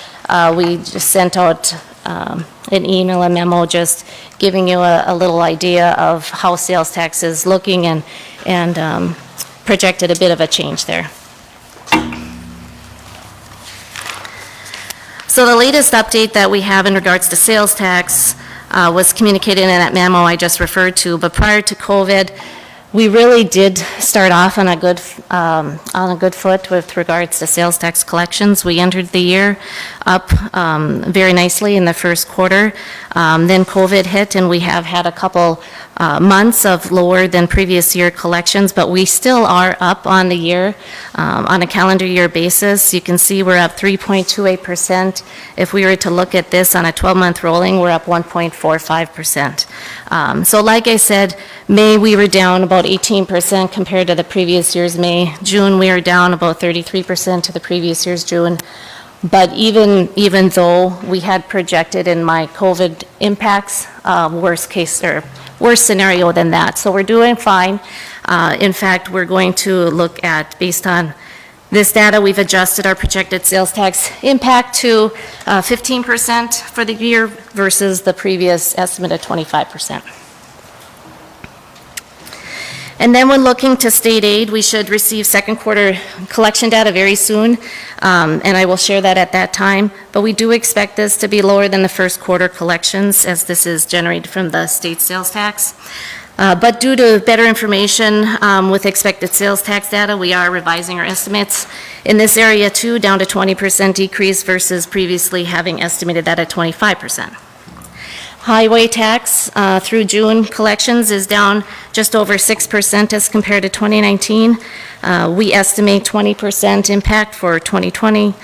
C: we just sent out an email, a memo, just giving you a little idea of how sales tax is looking and projected a bit of a change there. So the latest update that we have in regards to sales tax was communicated in that memo I just referred to, but prior to COVID, We really did start off on a good foot with regards to sales tax collections. We entered the year up very nicely in the first quarter. Then COVID hit, and we have had a couple months of lower than previous year collections, but we still are up on the year, on a calendar year basis. You can see we're up 3.28%. If we were to look at this on a 12-month rolling, we're up 1.45%. So like I said, May, we were down about 18% compared to the previous year's May. June, we were down about 33% to the previous year's June. But even though we had projected in my COVID impacts, worst scenario than that. So we're doing fine. In fact, we're going to look at, based on this data, we've adjusted our projected sales tax impact to 15% for the year versus the previous estimate of 25%. And then when looking to state aid, we should receive second quarter collection data very soon, and I will share that at that time. But we do expect this to be lower than the first quarter collections, as this is generated from the state sales tax. But due to better information with expected sales tax data, we are revising our estimates in this area too, down to 20% decrease versus previously having estimated that at 25%. Highway tax through June collections is down just over 6% as compared to 2019. We estimate 20% impact for 2020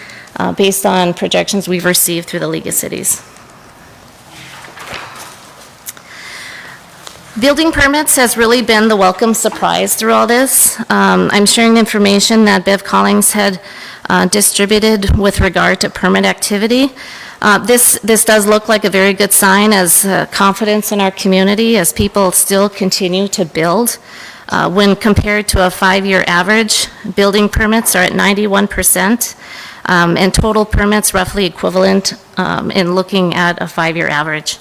C: based on projections we've received through the League of Cities. Building permits has really been the welcome surprise through all this. I'm sharing information that Bev Collings had distributed with regard to permit activity. This does look like a very good sign as confidence in our community as people still continue to build. When compared to a 5-year average, building permits are at 91%, and total permits roughly equivalent in looking at a 5-year average.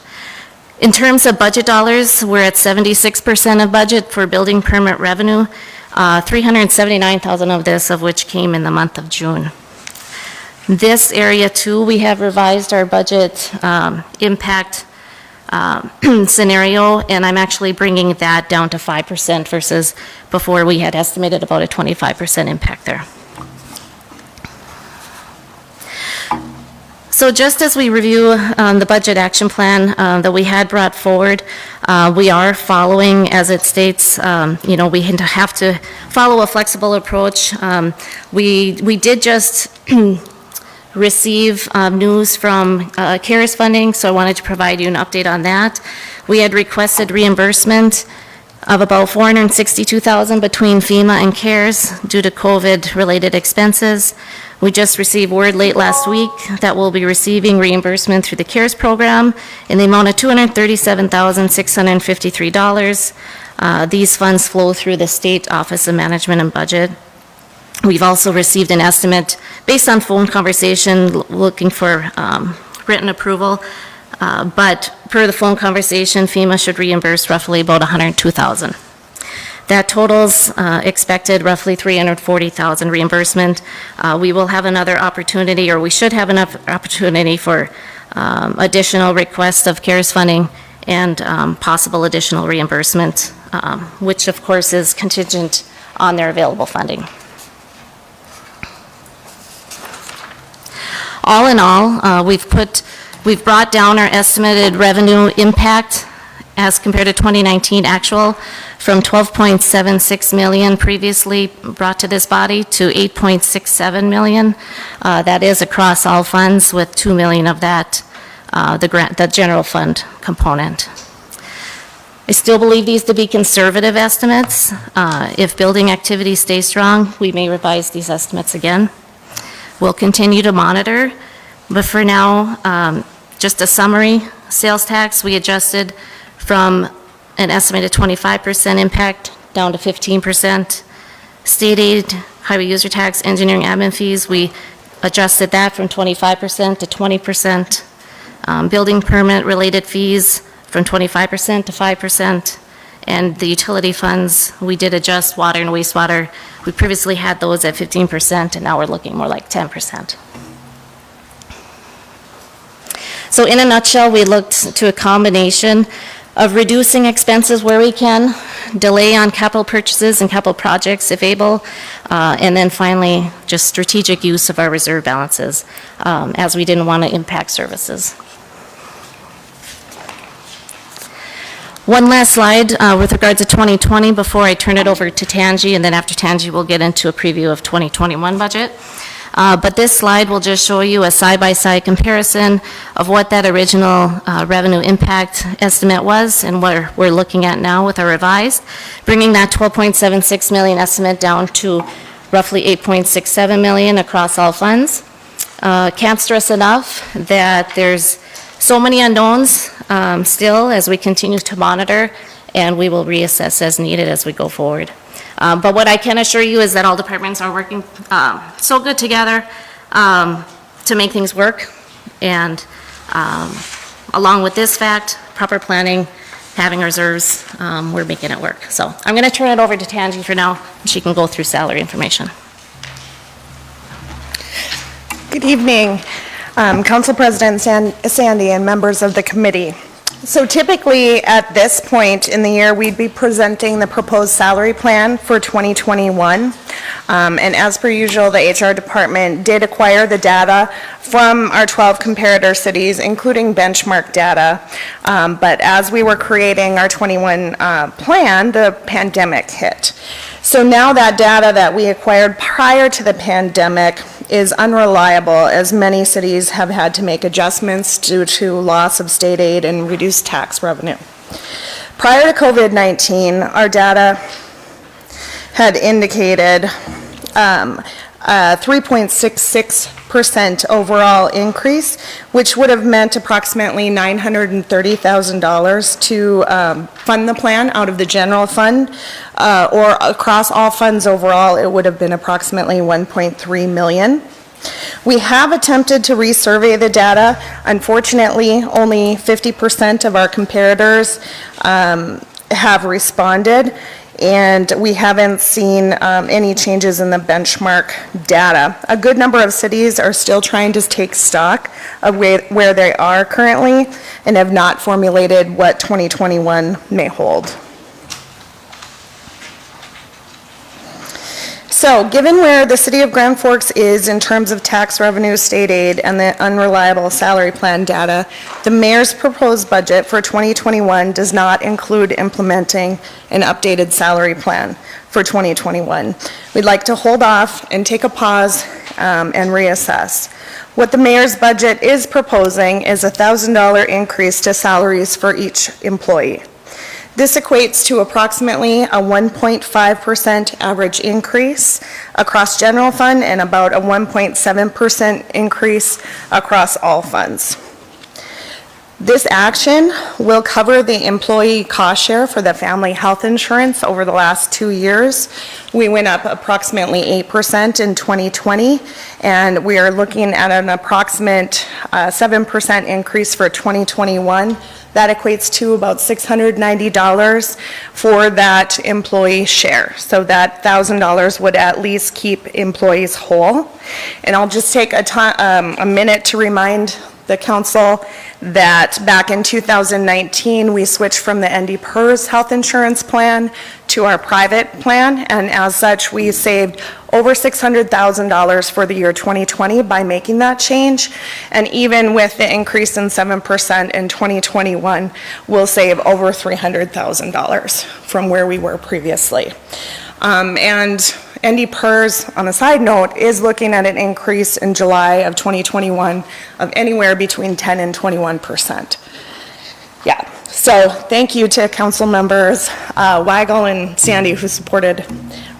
C: In terms of budget dollars, we're at 76% of budget for building permit revenue, 379,000 of this of which came in the month of June. This area too, we have revised our budget impact scenario, and I'm actually bringing that down to 5% versus before we had estimated about a 25% impact there. So just as we review the budget action plan that we had brought forward, we are following, as it states, we have to follow a flexible approach. We did just receive news from CARES funding, so I wanted to provide you an update on that. We had requested reimbursement of about $462,000 between FEMA and CARES due to COVID-related expenses. We just received word late last week that we'll be receiving reimbursement through the CARES program in the amount of $237,653. These funds flow through the State Office of Management and Budget. We've also received an estimate based on phone conversation looking for written approval, but per the phone conversation, FEMA should reimburse roughly about $102,000. That totals expected roughly $340,000 reimbursement. We will have another opportunity, or we should have enough opportunity for additional requests of CARES funding and possible additional reimbursement, which of course is contingent on their available funding. All in all, we've brought down our estimated revenue impact as compared to 2019 actual from 12.76 million previously brought to this body to 8.67 million. That is across all funds, with 2 million of that the general fund component. I still believe these to be conservative estimates. If building activity stays strong, we may revise these estimates again. We'll continue to monitor, but for now, just a summary, sales tax, we adjusted from an estimated 25% impact down to 15%. State aid, highway user tax, engineering admin fees, we adjusted that from 25% to 20%. Building permit related fees from 25% to 5%. And the utility funds, we did adjust water and wastewater. We previously had those at 15%, and now we're looking more like 10%. So in a nutshell, we looked to a combination of reducing expenses where we can, delay on capital purchases and capital projects if able, and then finally, just strategic use of our reserve balances, as we didn't want to impact services. One last slide with regard to 2020 before I turn it over to Tanji, and then after Tanji, we'll get into a preview of 2021 budget. But this slide will just show you a side-by-side comparison of what that original revenue impact estimate was and what we're looking at now with our revised, bringing that 12.76 million estimate down to roughly 8.67 million across all funds. Can't stress enough that there's so many unknowns still as we continue to monitor, and we will reassess as needed as we go forward. But what I can assure you is that all departments are working so good together to make things work. And along with this fact, proper planning, having reserves, we're making it work. So I'm going to turn it over to Tanji for now, and she can go through salary information.
M: Good evening, Council President Sandy and members of the committee. So typically at this point in the year, we'd be presenting the proposed salary plan for 2021. And as per usual, the HR department did acquire the data from our 12 comparator cities, including benchmark data. But as we were creating our 21 plan, the pandemic hit. So now that data that we acquired prior to the pandemic is unreliable, as many cities have had to make adjustments due to loss of state aid and reduced tax revenue. Prior to COVID-19, our data had indicated a 3.66% overall increase, which would have meant approximately $930,000 to fund the plan out of the general fund, or across all funds overall, it would have been approximately 1.3 million. We have attempted to resurvey the data. Unfortunately, only 50% of our comparators have responded, and we haven't seen any changes in the benchmark data. A good number of cities are still trying to take stock of where they are currently and have not formulated what 2021 may hold. So, given where the city of Grand Forks is in terms of tax revenue, state aid, and the unreliable salary plan data, the mayor's proposed budget for 2021 does not include implementing an updated salary plan for 2021. We'd like to hold off and take a pause and reassess. What the mayor's budget is proposing is a $1,000 increase to salaries for each employee. This equates to approximately a 1.5% average increase across general fund and about a 1.7% increase across all funds. This action will cover the employee cost share for the family health insurance over the last 2 years. We went up approximately 8% in 2020, and we are looking at an approximate 7% increase for 2021. That equates to about $690 for that employee share. So that $1,000 would at least keep employees whole. And I'll just take a minute to remind the council that back in 2019, we switched from the NDPERS health insurance plan to our private plan, and as such, we saved over $600,000 for the year 2020 by making that change. And even with the increase in 7% in 2021, we'll save over $300,000 from where we were previously. And NDPERS, on a side note, is looking at an increase in July of 2021 of anywhere between 10 and 21%. Yeah, so thank you to council members Weigel and Sandy who supported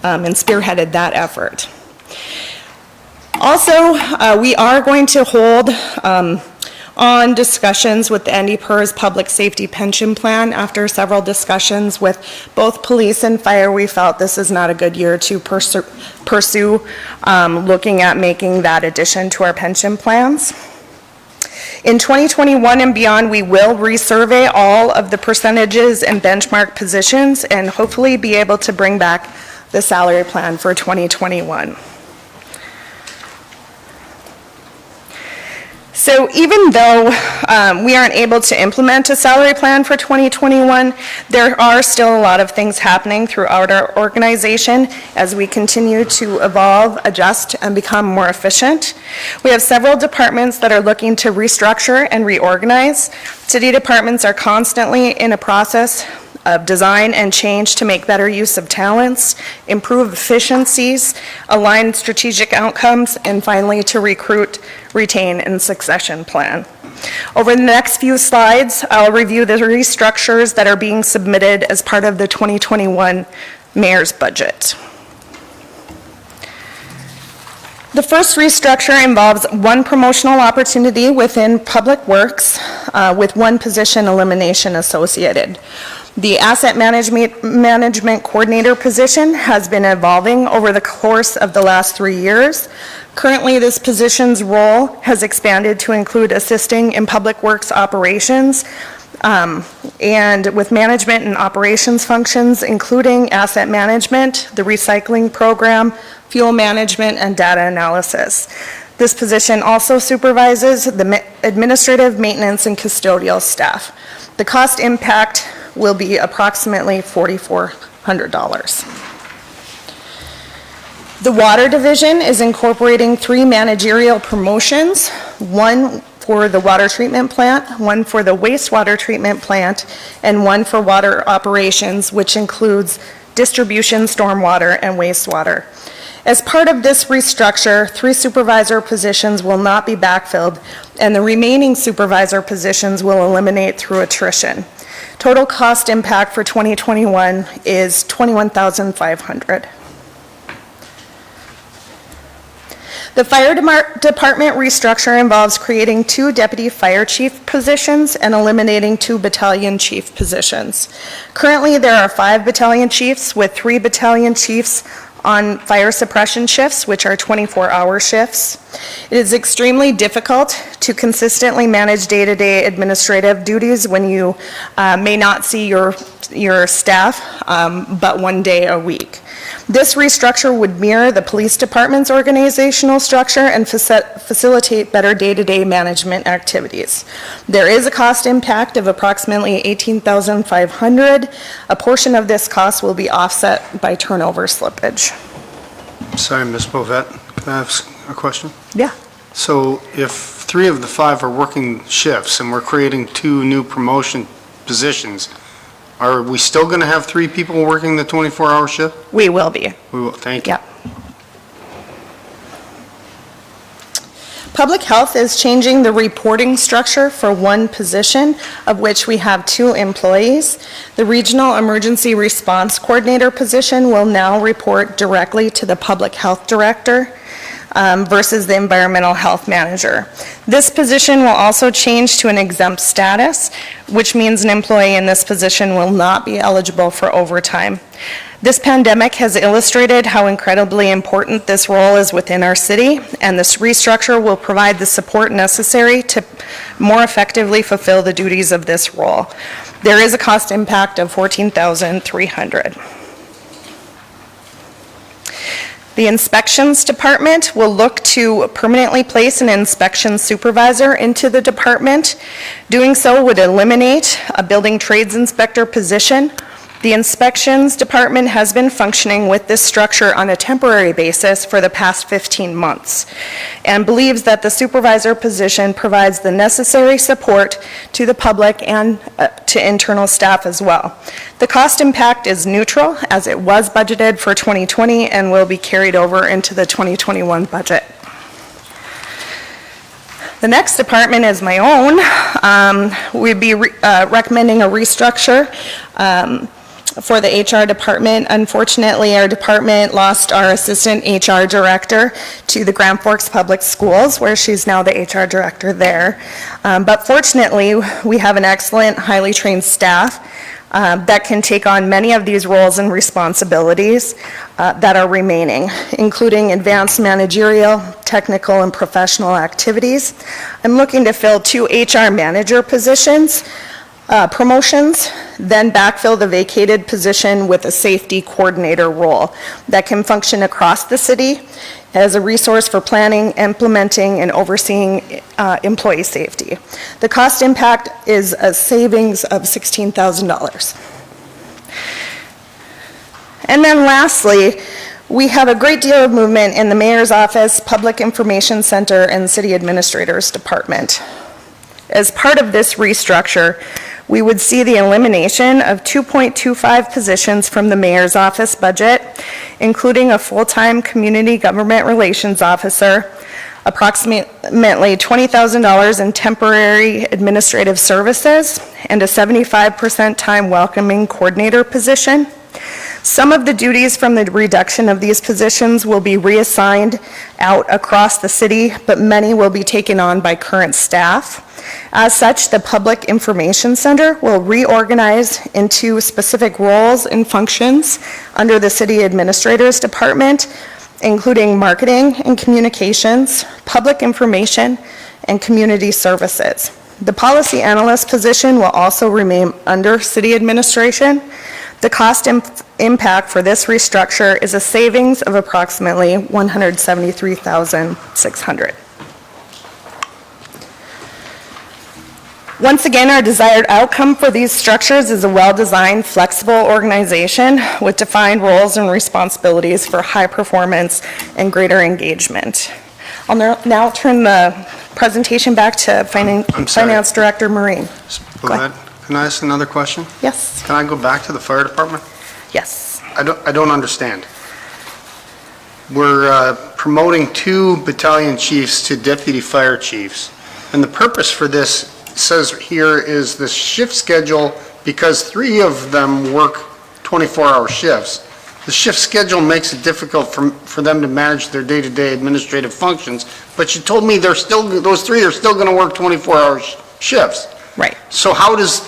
M: and spearheaded that effort. Also, we are going to hold on discussions with the NDPERS Public Safety Pension Plan. After several discussions with both police and fire, we felt this is not a good year to pursue looking at making that addition to our pension plans. In 2021 and beyond, we will resurvey all of the percentages and benchmark positions and hopefully be able to bring back the salary plan for 2021. So even though we aren't able to implement a salary plan for 2021, there are still a lot of things happening throughout our organization as we continue to evolve, adjust, and become more efficient. We have several departments that are looking to restructure and reorganize. City departments are constantly in a process of design and change to make better use of talents, improve efficiencies, align strategic outcomes, and finally to recruit, retain, and succession plan. Over the next few slides, I'll review the restructures that are being submitted as part of the 2021 mayor's budget. The first restructure involves one promotional opportunity within Public Works with one position elimination associated. The Asset Management Coordinator position has been evolving over the course of the last 3 years. Currently, this position's role has expanded to include assisting in Public Works operations and with management and operations functions, including asset management, the recycling program, fuel management, and data analysis. This position also supervises the administrative, maintenance, and custodial staff. The cost impact will be approximately $4,400. The Water Division is incorporating 3 managerial promotions, one for the water treatment plant, one for the wastewater treatment plant, and one for water operations, which includes distribution, stormwater, and wastewater. As part of this restructure, 3 supervisor positions will not be backfilled, and the remaining supervisor positions will eliminate through attrition. Total cost impact for 2021 is $21,500. The Fire Department restructure involves creating 2 deputy fire chief positions and eliminating 2 battalion chief positions. Currently, there are 5 battalion chiefs with 3 battalion chiefs on fire suppression shifts, which are 24-hour shifts. It is extremely difficult to consistently manage day-to-day administrative duties when you may not see your staff but 1 day a week. This restructure would mirror the police department's organizational structure and facilitate better day-to-day management activities. There is a cost impact of approximately $18,500. A portion of this cost will be offset by turnover slippage.
B: Sorry, Ms. Bovett, can I ask a question?
M: Yeah.
B: So if 3 of the 5 are working shifts and we're creating 2 new promotion positions, are we still going to have 3 people working the 24-hour shift?
M: We will be.
B: We will, thank you.
M: Yeah. Public Health is changing the reporting structure for one position, of which we have 2 employees. The Regional Emergency Response Coordinator position will now report directly to the Public Health Director versus the Environmental Health Manager. This position will also change to an exempt status, which means an employee in this position will not be eligible for overtime. This pandemic has illustrated how incredibly important this role is within our city, and this restructure will provide the support necessary to more effectively fulfill the duties of this role. There is a cost impact of $14,300. The Inspections Department will look to permanently place an inspection supervisor into the department. Doing so would eliminate a building trades inspector position. The Inspections Department has been functioning with this structure on a temporary basis for the past 15 months and believes that the supervisor position provides the necessary support to the public and to internal staff as well. The cost impact is neutral as it was budgeted for 2020 and will be carried over into the 2021 budget. The next department is my own. We'd be recommending a restructure for the HR department. Unfortunately, our department lost our assistant HR director to the Grand Forks Public Schools, where she's now the HR director there. But fortunately, we have an excellent, highly trained staff that can take on many of these roles and responsibilities that are remaining, including advanced managerial, technical, and professional activities. I'm looking to fill 2 HR manager positions. Promotions, then backfill the vacated position with a safety coordinator role that can function across the city as a resource for planning, implementing, and overseeing employee safety. The cost impact is a savings of $16,000. And then lastly, we have a great deal of movement in the Mayor's Office, Public Information Center, and City Administrator's Department. As part of this restructure, we would see the elimination of 2.25 positions from the Mayor's Office budget, including a full-time Community Government Relations Officer, approximately $20,000 in temporary administrative services, and a 75% time welcoming coordinator position. Some of the duties from the reduction of these positions will be reassigned out across the city, but many will be taken on by current staff. As such, the Public Information Center will reorganize into specific roles and functions under the City Administrator's Department, including marketing and communications, public information, and community services. The Policy Analyst position will also remain under City Administration. The cost impact for this restructure is a savings of approximately $173,600. Once again, our desired outcome for these structures is a well-designed, flexible organization with defined roles and responsibilities for high performance and greater engagement. I'll now turn the presentation back to Finance Director Maureen.
B: Go ahead. Can I ask another question?
M: Yes.
B: Can I go back to the fire department?
M: Yes.
B: I don't understand. We're promoting 2 battalion chiefs to deputy fire chiefs. And the purpose for this says here is the shift schedule, because 3 of them work 24-hour shifts. The shift schedule makes it difficult for them to manage their day-to-day administrative functions, but you told me those 3 are still going to work 24-hour shifts.
M: Right.
B: So how does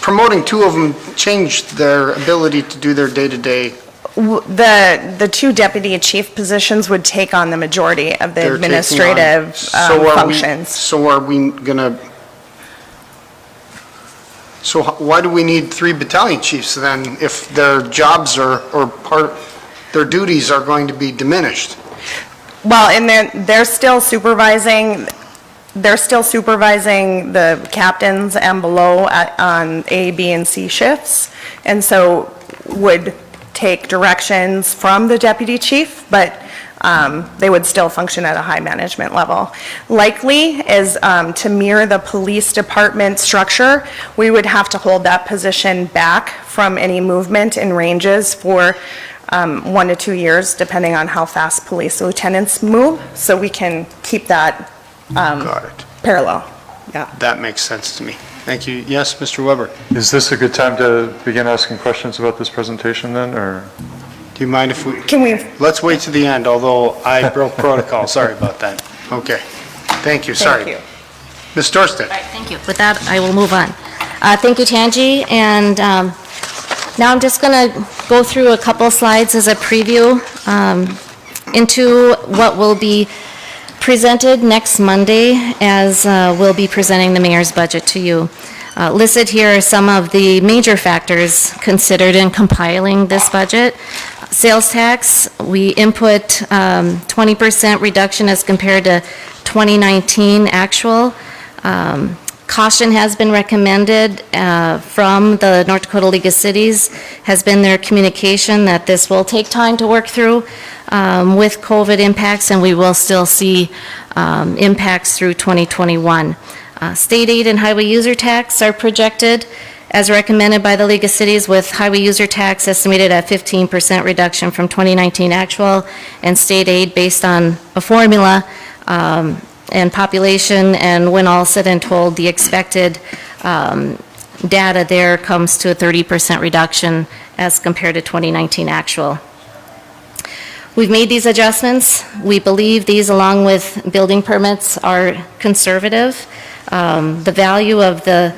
B: promoting 2 of them change their ability to do their day-to-day?
M: The 2 deputy chief positions would take on the majority of the administrative functions.
B: So why do we need 3 battalion chiefs then if their jobs their duties are going to be diminished?
M: Well, and they're still supervising the captains and below on A, B, and C shifts, and so would take directions from the deputy chief, but they would still function at a high management level. Likely is to mirror the police department structure, we would have to hold that position back from any movement in ranges for 1 to 2 years, depending on how fast police lieutenants move, so we can keep that
B: Got it.
M: parallel. Yeah.
B: That makes sense to me. Thank you. Yes, Mr. Weber?
D: Is this a good time to begin asking questions about this presentation then, or?
B: Do you mind if we?
M: Can we?
B: Let's wait to the end, although I broke protocol. Sorry about that. Okay. Thank you. Sorry.
M: Thank you.
B: Ms. Dorstedt?
C: All right, thank you. With that, I will move on. Thank you, Tanji, and now I'm just going to go through a couple slides as a preview into what will be presented next Monday as we'll be presenting the mayor's budget to you. Listed here are some of the major factors considered in compiling this budget. Sales tax, we input 20% reduction as compared to 2019 actual. Caution has been recommended from the North Dakota League of Cities, has been their communication that this will take time to work through with COVID impacts, and we will still see impacts through 2021. State aid and highway user tax are projected as recommended by the League of Cities, with highway user tax estimated at 15% reduction from 2019 actual, and state aid based on a formula and population, and when all said and told, the expected data there comes to a 30% reduction as compared to 2019 actual. We've made these adjustments. We believe these, along with building permits, are conservative. The value of the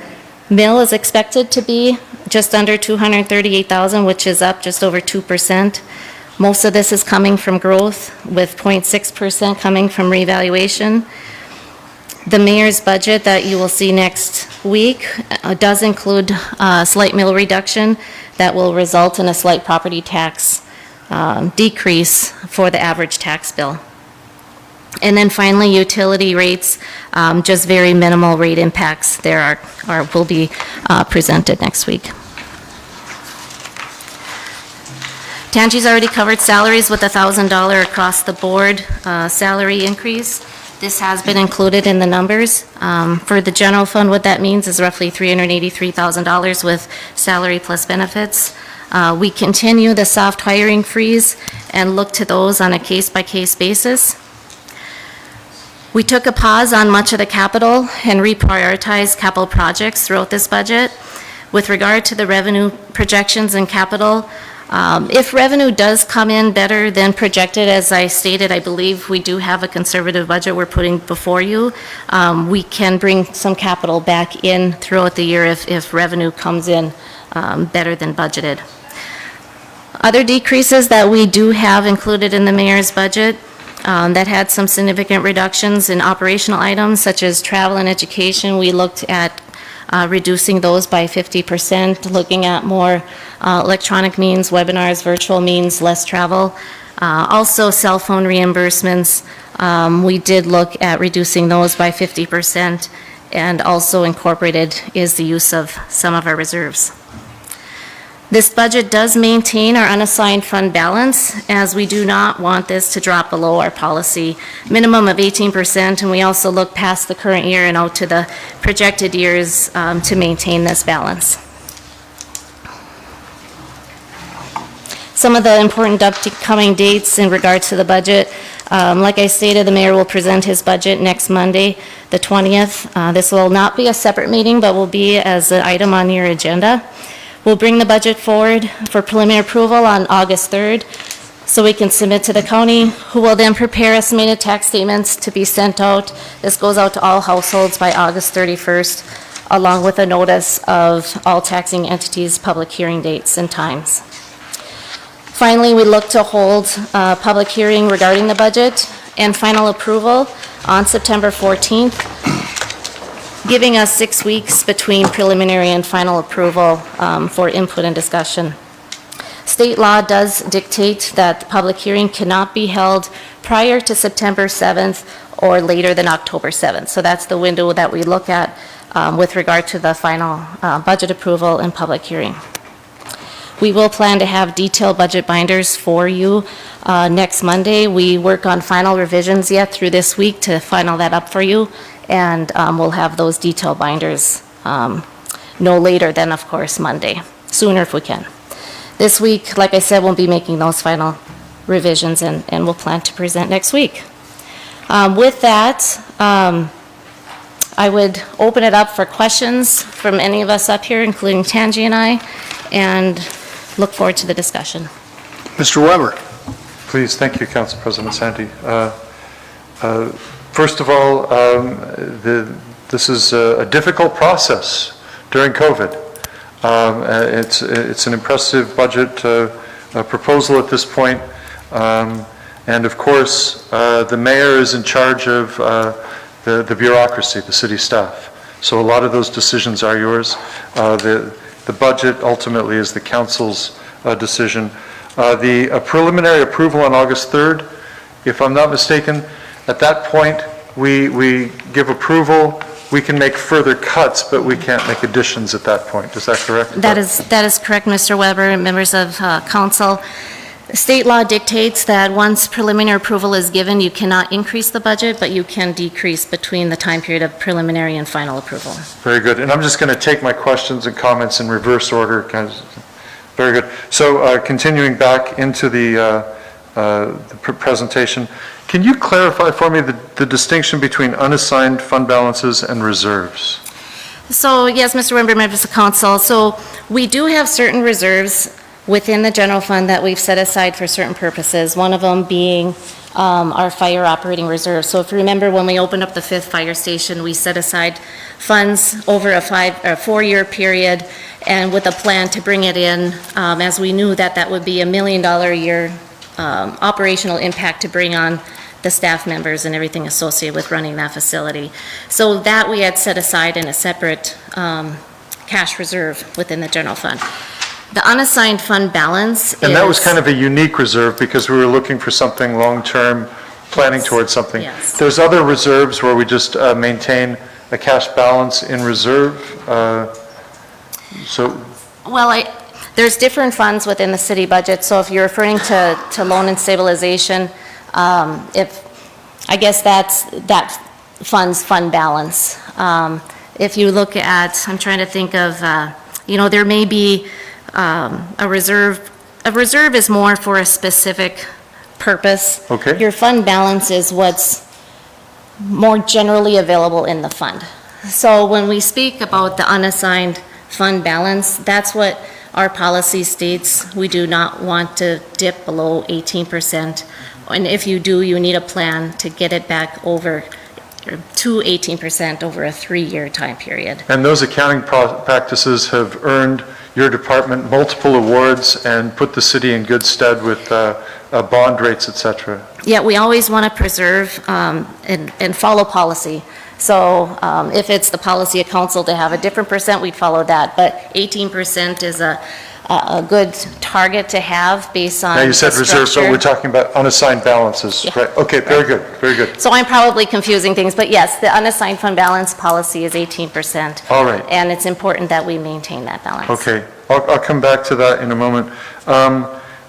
C: mill is expected to be just under $238,000, which is up just over 2%. Most of this is coming from growth, with 0.6% coming from revaluation. The mayor's budget that you will see next week does include a slight mill reduction that will result in a slight property tax decrease for the average tax bill. And then finally, utility rates, just very minimal rate impacts there will be presented next week. Tangi's already covered salaries with a $1,000 across the board salary increase. This has been included in the numbers. For the general fund, what that means is roughly $383,000 with salary plus benefits. We continue the soft hiring freeze and look to those on a case-by-case basis. We took a pause on much of the capital and reprioritized capital projects throughout this budget. With regard to the revenue projections and capital, if revenue does come in better than projected, as I stated, I believe we do have a conservative budget we're putting before you. We can bring some capital back in throughout the year if revenue comes in better than budgeted. Other decreases that we do have included in the mayor's budget that had some significant reductions in operational items such as travel and education. We looked at reducing those by 50%, looking at more electronic means, webinars, virtual means, less travel. Also, cell phone reimbursements, we did look at reducing those by 50%, and also incorporated is the use of some of our reserves. This budget does maintain our unassigned fund balance, as we do not want this to drop below our policy minimum of 18%, and we also look past the current year and out to the projected years to maintain this balance. Some of the important upcoming dates in regards to the budget. Like I stated, the mayor will present his budget next Monday, the 20th. This will not be a separate meeting, but will be as an item on your agenda. We'll bring the budget forward for preliminary approval on August 3rd, so we can submit to the county, who will then prepare estimated tax statements to be sent out. This goes out to all households by August 31st, along with a notice of all taxing entities' public hearing dates and times. Finally, we look to hold a public hearing regarding the budget and final approval on September 14th, giving us 6 weeks between preliminary and final approval for input and discussion. State law does dictate that the public hearing cannot be held prior to September 7th or later than October 7th. So that's the window that we look at with regard to the final budget approval and public hearing. We will plan to have detailed budget binders for you next Monday. We work on final revisions yet through this week to final that up for you, and we'll have those detailed binders no later than, of course, Monday, sooner if we can. This week, like I said, we'll be making those final revisions, and we'll plan to present next week. With that, I would open it up for questions from any of us up here, including Tangi and I, and look forward to the discussion.
B: Mr. Weber.
D: Please, thank you, Council President Sandy. First of all, this is a difficult process during COVID. It's an impressive budget proposal at this point. And of course, the mayor is in charge of the bureaucracy, the city staff. So a lot of those decisions are yours. The budget ultimately is the council's decision. The preliminary approval on August 3rd, if I'm not mistaken, at that point, we give approval. We can make further cuts, but we can't make additions at that point. Is that correct?
C: That is correct, Mr. Weber and members of council. State law dictates that once preliminary approval is given, you cannot increase the budget, but you can decrease between the time period of preliminary and final approval.
D: Very good. And I'm just going to take my questions and comments in reverse order. Very good. So continuing back into the presentation, can you clarify for me the distinction between unassigned fund balances and reserves?
C: So yes, Mr. Weber, members of council. So we do have certain reserves within the general fund that we've set aside for certain purposes, one of them being our fire operating reserve. So if you remember, when we opened up the 5th fire station, we set aside funds over a 4-year period, and with a plan to bring it in, as we knew that would be $1 million a year operational impact to bring on the staff members and everything associated with running that facility. So that we had set aside in a separate cash reserve within the general fund. The unassigned fund balance is...
D: And that was kind of a unique reserve because we were looking for something long-term, planning towards something.
C: Yes.
D: There's other reserves where we just maintain a cash balance in reserve.
C: Well, there's different funds within the city budget, so if you're referring to loan and stabilization, I guess that fund's fund balance. If you look at, I'm trying to think of, there may be a reserve. A reserve is more for a specific purpose.
D: Okay.
C: Your fund balance is what's more generally available in the fund. So when we speak about the unassigned fund balance, that's what our policy states. We do not want to dip below 18%. And if you do, you need a plan to get it back over to 18% over a 3-year time period.
D: And those accounting practices have earned your department multiple awards and put the city in good stead with bond rates, et cetera.
C: Yeah, we always want to preserve and follow policy. So if it's the policy of council to have a different percent, we'd follow that. But 18% is a good target to have based on
D: Now you said
C: the
D: reserve,
C: structure.
D: but we're talking about unassigned balances,
C: Yeah.
D: right? Okay, very good, very good.
C: So I'm probably confusing things, but yes, the unassigned fund balance policy is 18%.
D: All right.
C: And it's important that we maintain that balance.
D: Okay, I'll come back to that in a moment.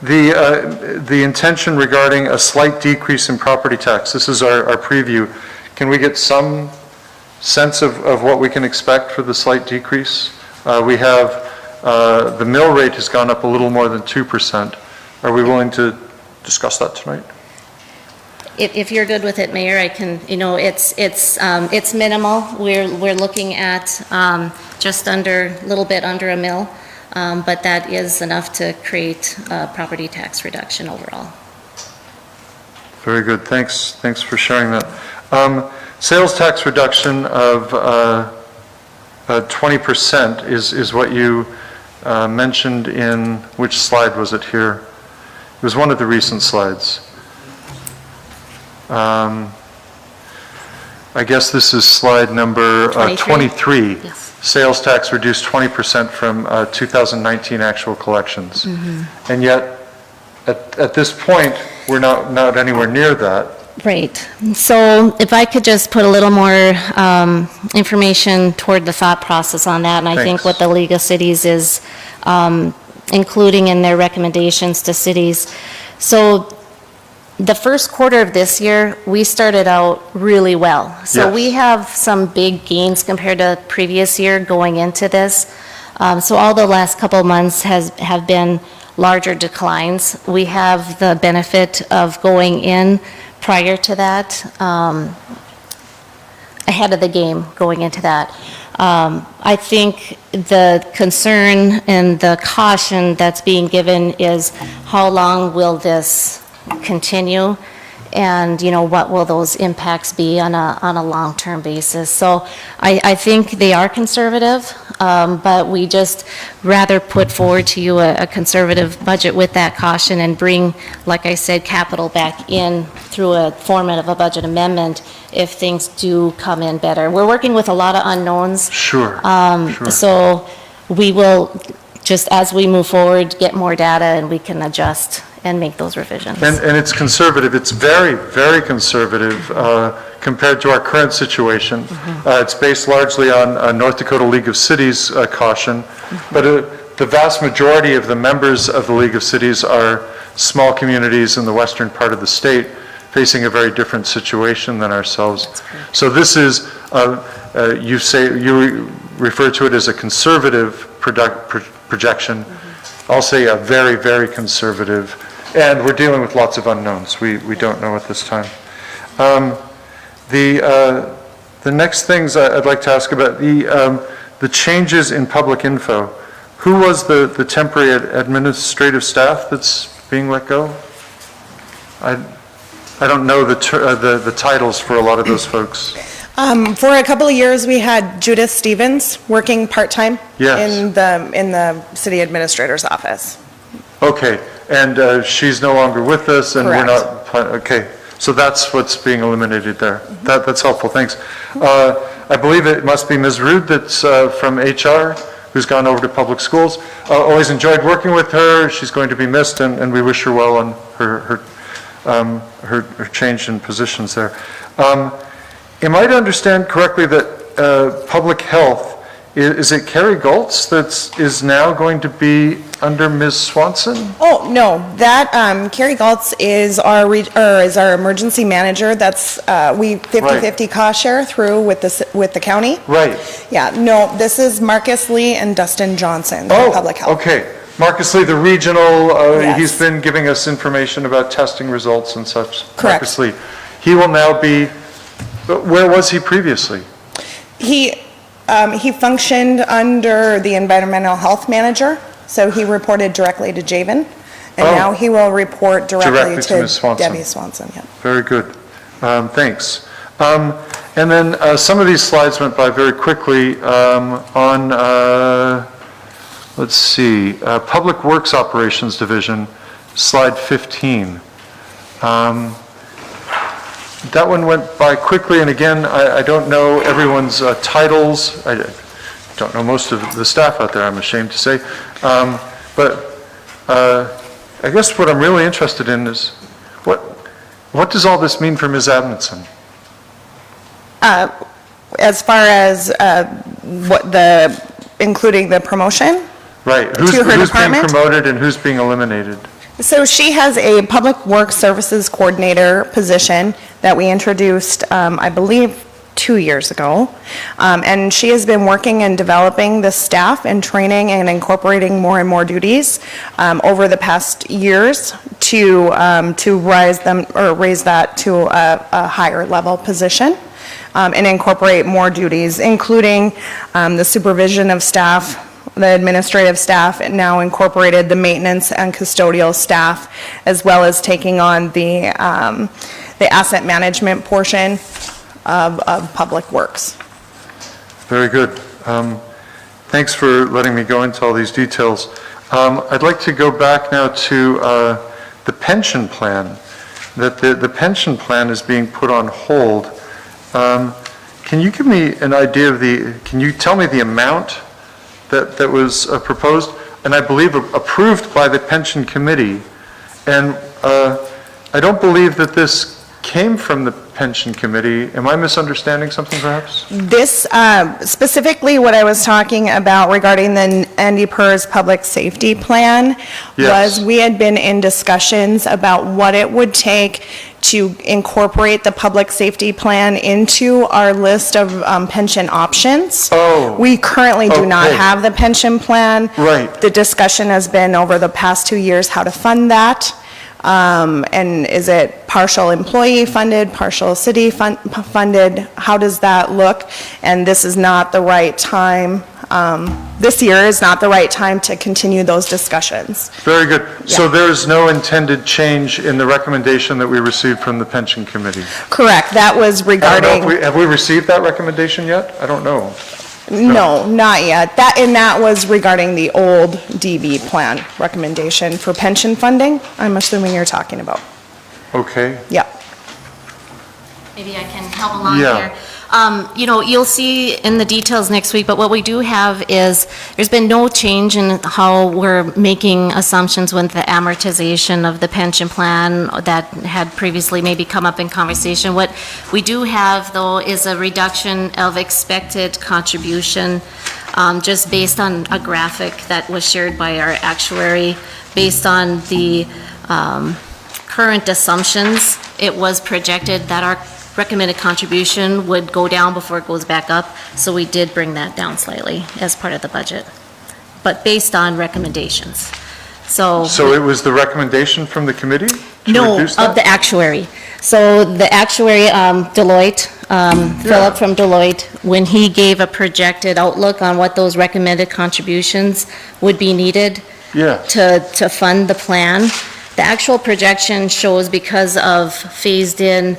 D: The intention regarding a slight decrease in property tax, this is our preview. Can we get some sense of what we can expect for the slight decrease? We have, the mill rate has gone up a little more than 2%. Are we willing to discuss that tonight?
C: If you're good with it, Mayor, I can, it's minimal. We're looking at just a little bit under a mill, but that is enough to create a property tax reduction overall.
D: Very good, thanks for sharing that. Sales tax reduction of 20% is what you mentioned in, which slide was it here? It was one of the recent slides. I guess this is slide number 23.
C: Yes.
D: Sales tax reduced 20% from 2019 actual collections.
C: Mm-hmm.
D: And yet, at this point, we're not anywhere near that.
C: Right. So if I could just put a little more information toward the thought process on that, and I think
D: Thanks.
C: what the League of Cities is including in their recommendations to cities. So the first quarter of this year, we started out really well. So
D: Yes.
C: we have some big gains compared to previous year going into this. So all the last couple of months have been larger declines. We have the benefit of going in prior to that, ahead of the game going into that. I think the concern and the caution that's being given is how long will this continue? And, what will those impacts be on a long-term basis? So I think they are conservative, but we just rather put forward to you a conservative budget with that caution and bring, like I said, capital back in through a format of a budget amendment if things do come in better. We're working with a lot of unknowns.
D: Sure.
C: So we will, just as we move forward, get more data and we can adjust and make those revisions.
D: And it's conservative. It's very, very conservative compared to our current situation. It's based largely on North Dakota League of Cities caution, but the vast majority of the members of the League of Cities are small communities in the western part of the state facing a very different situation than ourselves. So this is, you refer to it as a conservative projection. I'll say a very, very conservative. And we're dealing with lots of unknowns. We don't know at this time. The next things I'd like to ask about, the changes in public info. Who was the temporary administrative staff that's being let go? I don't know the titles for a lot of those folks.
M: For a couple of years, we had Judith Stevens working part-time
D: Yes.
M: in the city administrator's office.
D: Okay, and she's no longer with us, and we're
M: Correct.
D: not, okay. So that's what's being eliminated there. That's helpful, thanks. I believe it must be Ms. Rude that's from HR, who's gone over to public schools. Always enjoyed working with her. She's going to be missed, and we wish her well on her change in positions there. Am I to understand correctly that public health, is it Carrie Goltz is now going to be under Ms. Swanson?
M: Oh, no, that, Carrie Galtz is our emergency manager. That's, we 50/50 cost share through with the county.
D: Right.
M: Yeah, no, this is Marcus Lee and Dustin Johnson, for public health.
D: Okay. Marcus Lee, the regional,
M: Yes.
D: he's been giving us information about testing results and such.
M: Correct.
D: Marcus Lee. He will now be, where was he previously?
M: He functioned under the environmental health manager, so he reported directly to Javen. And now he will report directly to
D: Ms. Swanson.
M: Debbie Swanson, yeah.
D: Very good. Thanks. And then some of these slides went by very quickly on, let's see, Public Works Operations Division, slide 15. That one went by quickly, and again, I don't know everyone's titles. I don't know most of the staff out there, I'm ashamed to say. But I guess what I'm really interested in is, what does all this mean for Ms. Adamson?
M: As far as including the promotion?
D: Right.
M: To
D: Who's
M: her
D: being
M: department?
D: promoted and who's being eliminated?
M: So she has a Public Works Services Coordinator position that we introduced, I believe, 2 years ago. And she has been working and developing the staff and training and incorporating more and more duties over the past years to raise that to a higher level position and incorporate more duties, including the supervision of staff, the administrative staff, and now incorporated the maintenance and custodial staff, as well as taking on the asset management portion of Public Works.
D: Very good. Thanks for letting me go into all these details. I'd like to go back now to the pension plan, that the pension plan is being put on hold. Can you give me an idea of can you tell me the amount that was proposed, and I believe approved by the pension committee? And I don't believe that this came from the pension committee. Am I misunderstanding something perhaps?
M: This, specifically what I was talking about regarding the Andy Purr's public safety plan
D: Yes.
M: was we had been in discussions about what it would take to incorporate the public safety plan into our list of pension options.
D: Oh.
M: We currently do not
D: Okay.
M: have the pension plan.
D: Right.
M: The discussion has been over the past 2 years how to fund that. And is it partial employee funded, partial city funded? How does that look? And this is not the right time, this year is not the right time to continue those discussions.
D: Very good. So
M: Yeah.
D: there's no intended change in the recommendation that we received from the pension committee?
M: Correct, that was
D: I don't know
M: regarding,
D: if have we received that recommendation yet? I don't know.
M: no, not yet. That was regarding the old DB plan recommendation for pension funding, I'm assuming you're talking about.
D: Okay.
M: Yeah.
C: Maybe I can help along
D: Yeah.
C: here. You'll see in the details next week, but what we do have is, there's been no change in how we're making assumptions with the amortization of the pension plan that had previously maybe come up in conversation. What we do have, though, is a reduction of expected contribution, just based on a graphic that was shared by our actuary, based on the current assumptions. It was projected that our recommended contribution would go down before it goes back up, so we did bring that down slightly as part of the budget, but based on recommendations. So
D: it was the recommendation from the committee to
C: no,
D: reduce
C: of
D: that?
C: the actuary. So the actuary, Deloitte, Philip from Deloitte, when he gave a projected outlook on what those recommended contributions would be needed
D: Yeah.
C: to fund the plan, the actual projection shows, because of phased-in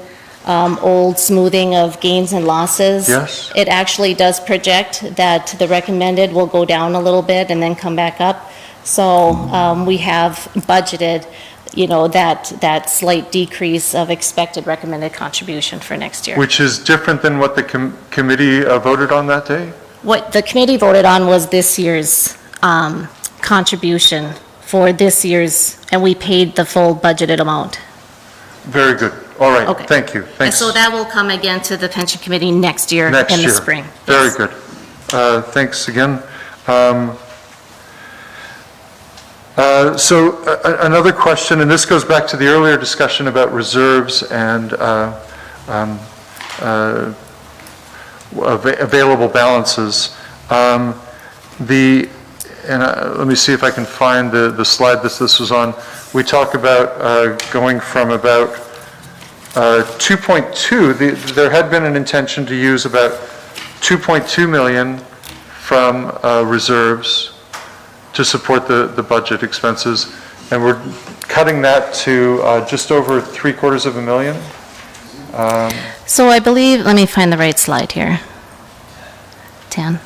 C: old smoothing of gains and losses.
D: Yes.
C: It actually does project that the recommended will go down a little bit and then come back up. So we have budgeted that slight decrease of expected recommended contribution for next year.
D: Which is different than what the committee voted on that day?
C: What the committee voted on was this year's contribution for this year's, and we paid the full budgeted amount.
D: Very good. All right,
C: Okay.
D: thank you.
C: And
D: Thanks.
C: so that will come again to the pension committee next year in the spring.
D: Very
C: Yes.
D: good. Thanks again. Another question, and this goes back to the earlier discussion about reserves and available balances. Let me see if I can find the slide this was on. We talk about going from about 2.2, there had been an intention to use about 2.2 million from reserves to support the budget expenses, and we're cutting that to just over 750,000.
C: So I believe, let me find the right slide here. 10.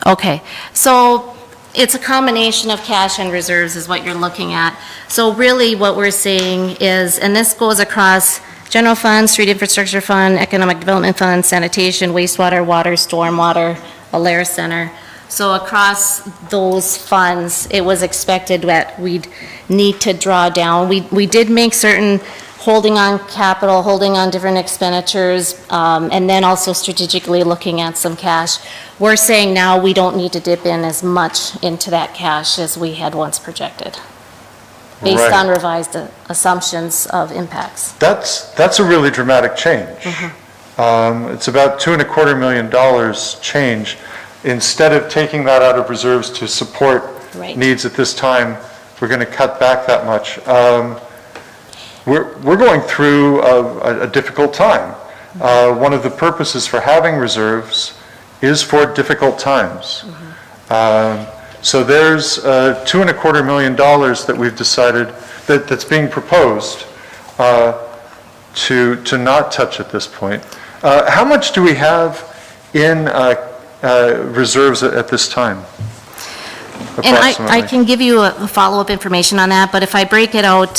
C: Okay, so it's a combination of cash and reserves is what you're looking at. So really what we're saying is, and this goes across general fund, street infrastructure fund, economic development fund, sanitation, wastewater, water, stormwater, Alair Center. So across those funds, it was expected that we'd need to draw down. We did make certain holding on capital, holding on different expenditures, and then also strategically looking at some cash. We're saying now we don't need to dip in as much into that cash as we had once projected, based
D: Right.
C: on revised assumptions of impacts.
D: That's a really dramatic change. It's about $2.25 million change. Instead of taking that out of reserves to support
C: Right.
D: needs at this time, we're going to cut back that much. We're going through a difficult time. One of the purposes for having reserves is for difficult times. So there's $2.25 million that we've decided that's being proposed to not touch at this point. How much do we have in reserves at this time?
C: And I can give you a follow-up information on that, but if I break it out,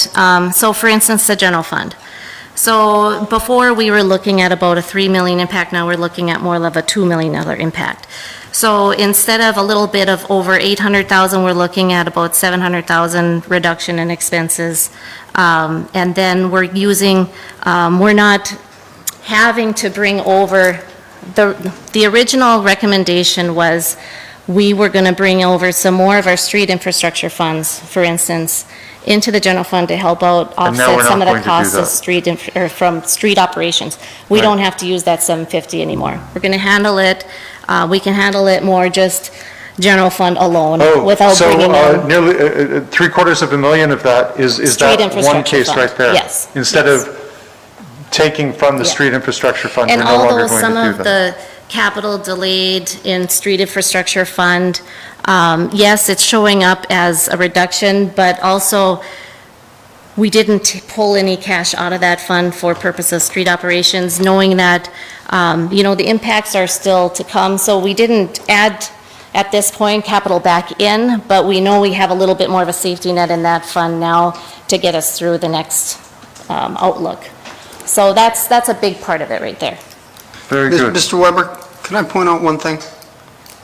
C: so for instance, the general fund. So before we were looking at about a 3 million impact, now we're looking at more of a $2 million impact. So instead of a little bit of over 800,000, we're looking at about 700,000 reduction in expenses. And then we're using, we're not having to bring over, the original recommendation was we were going to bring over some more of our street infrastructure funds, for instance, into the general fund to help out offset some of the costs of from street operations. We don't have to use that 750 anymore. We're going to handle it, we can handle it more just general fund alone without bringing in.
D: Nearly $750,000 of that is
C: Street
D: that one
C: infrastructure
D: case
C: fund.
D: right there?
C: Yes.
D: Instead
C: Yes.
D: of taking from the
C: Yeah.
D: street infrastructure fund, we're
C: And
D: no longer
C: although
D: going to do
C: some of
D: that.
C: the capital delayed in street infrastructure fund, yes, it's showing up as a reduction, but also we didn't pull any cash out of that fund for purposes of street operations, knowing that, the impacts are still to come. So we didn't add, at this point, capital back in, but we know we have a little bit more of a safety net in that fund now to get us through the next outlook. So that's a big part of it right there.
D: Very good.
B: Mr. Weber, can I point out one thing?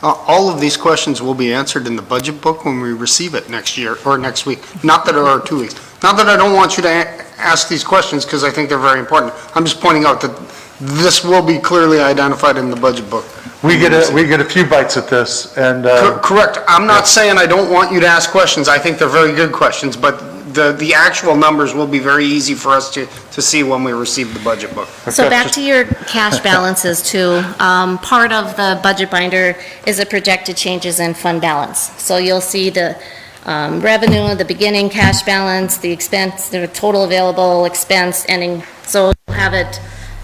B: All of these questions will be answered in the budget book when we receive it next year, or next week. Not that, or 2 weeks. Not that I don't want you to ask these questions, because I think they're very important. I'm just pointing out that this will be clearly identified in the budget book.
D: We get a few bites at this, and...
B: Correct. I'm not saying I don't want you to ask questions. I think they're very good questions, but the actual numbers will be very easy for us to see when we receive the budget book.
C: So back to your cash balances too, part of the budget binder is the projected changes in fund balance. So you'll see the revenue, the beginning cash balance, the expense, the total available expense ending. So you'll have it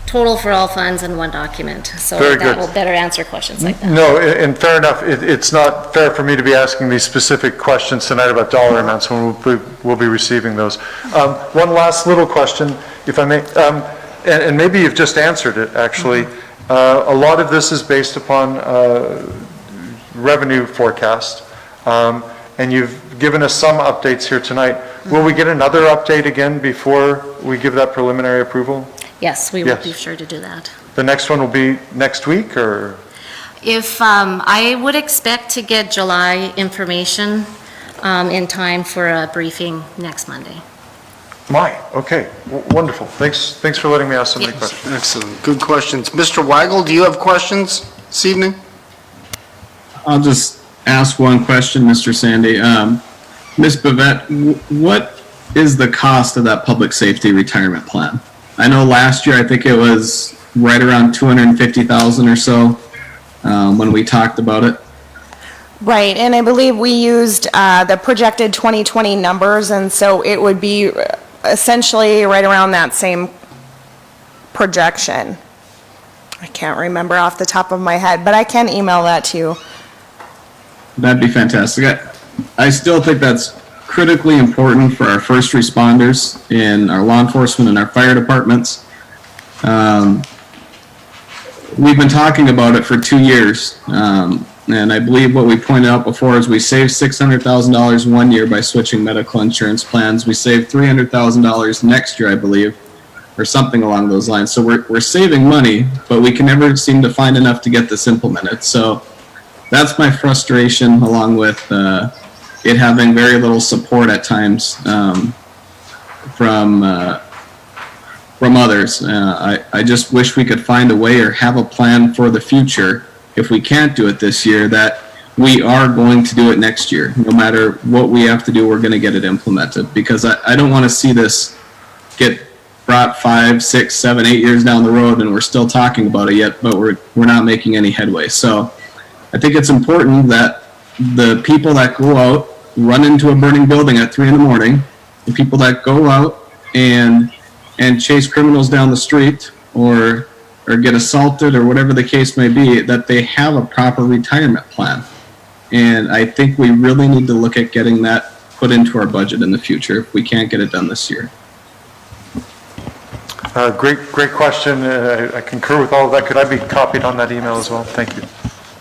C: total for all funds in one document. So
D: Very
C: that
D: good.
C: will better answer questions like that.
D: No, and fair enough, it's not fair for me to be asking these specific questions tonight about dollar amounts when we'll be receiving those. One last little question, if I may, and maybe you've just answered it, actually. A lot of this is based upon revenue forecast, and you've given us some updates here tonight. Will we get another update again before we give that preliminary approval?
C: Yes, we will
D: Yes.
C: be sure to do that.
D: The next one will be next week, or?
C: If, I would expect to get July information in time for a briefing next Monday.
D: Okay, wonderful. Thanks for letting me ask so many questions.
B: Excellent, good questions. Mr. Weigel, do you have questions this evening?
K: I'll just ask one question, Mr. Sandy. Ms. Bavette, what is the cost of that public safety retirement plan? I know last year, I think it was right around 250,000 or so when we talked about it.
M: Right, and I believe we used the projected 2020 numbers, and so it would be essentially right around that same projection. I can't remember off the top of my head, but I can email that to you.
K: That'd be fantastic. I still think that's critically important for our first responders and our law enforcement and our fire departments. We've been talking about it for 2 years, and I believe what we pointed out before is we saved $600,000 one year by switching medical insurance plans. We saved $300,000 next year, I believe, or something along those lines. So we're saving money, but we can never seem to find enough to get this implemented. So that's my frustration, along with it having very little support at times from others. I just wish we could find a way or have a plan for the future, if we can't do it this year, that we are going to do it next year. No matter what we have to do, we're going to get it implemented, because I don't want to see this get brought 5, 6, 7, 8 years down the road and we're still talking about it yet, but we're not making any headway. So I think it's important that the people that go out, run into a burning building at 3 a.m, the people that go out and chase criminals down the street or get assaulted or whatever the case may be, that they have a proper retirement plan. And I think we really need to look at getting that put into our budget in the future if we can't get it done this year.
D: Great question. I concur with all of that. Could I be copied on that email as well? Thank you.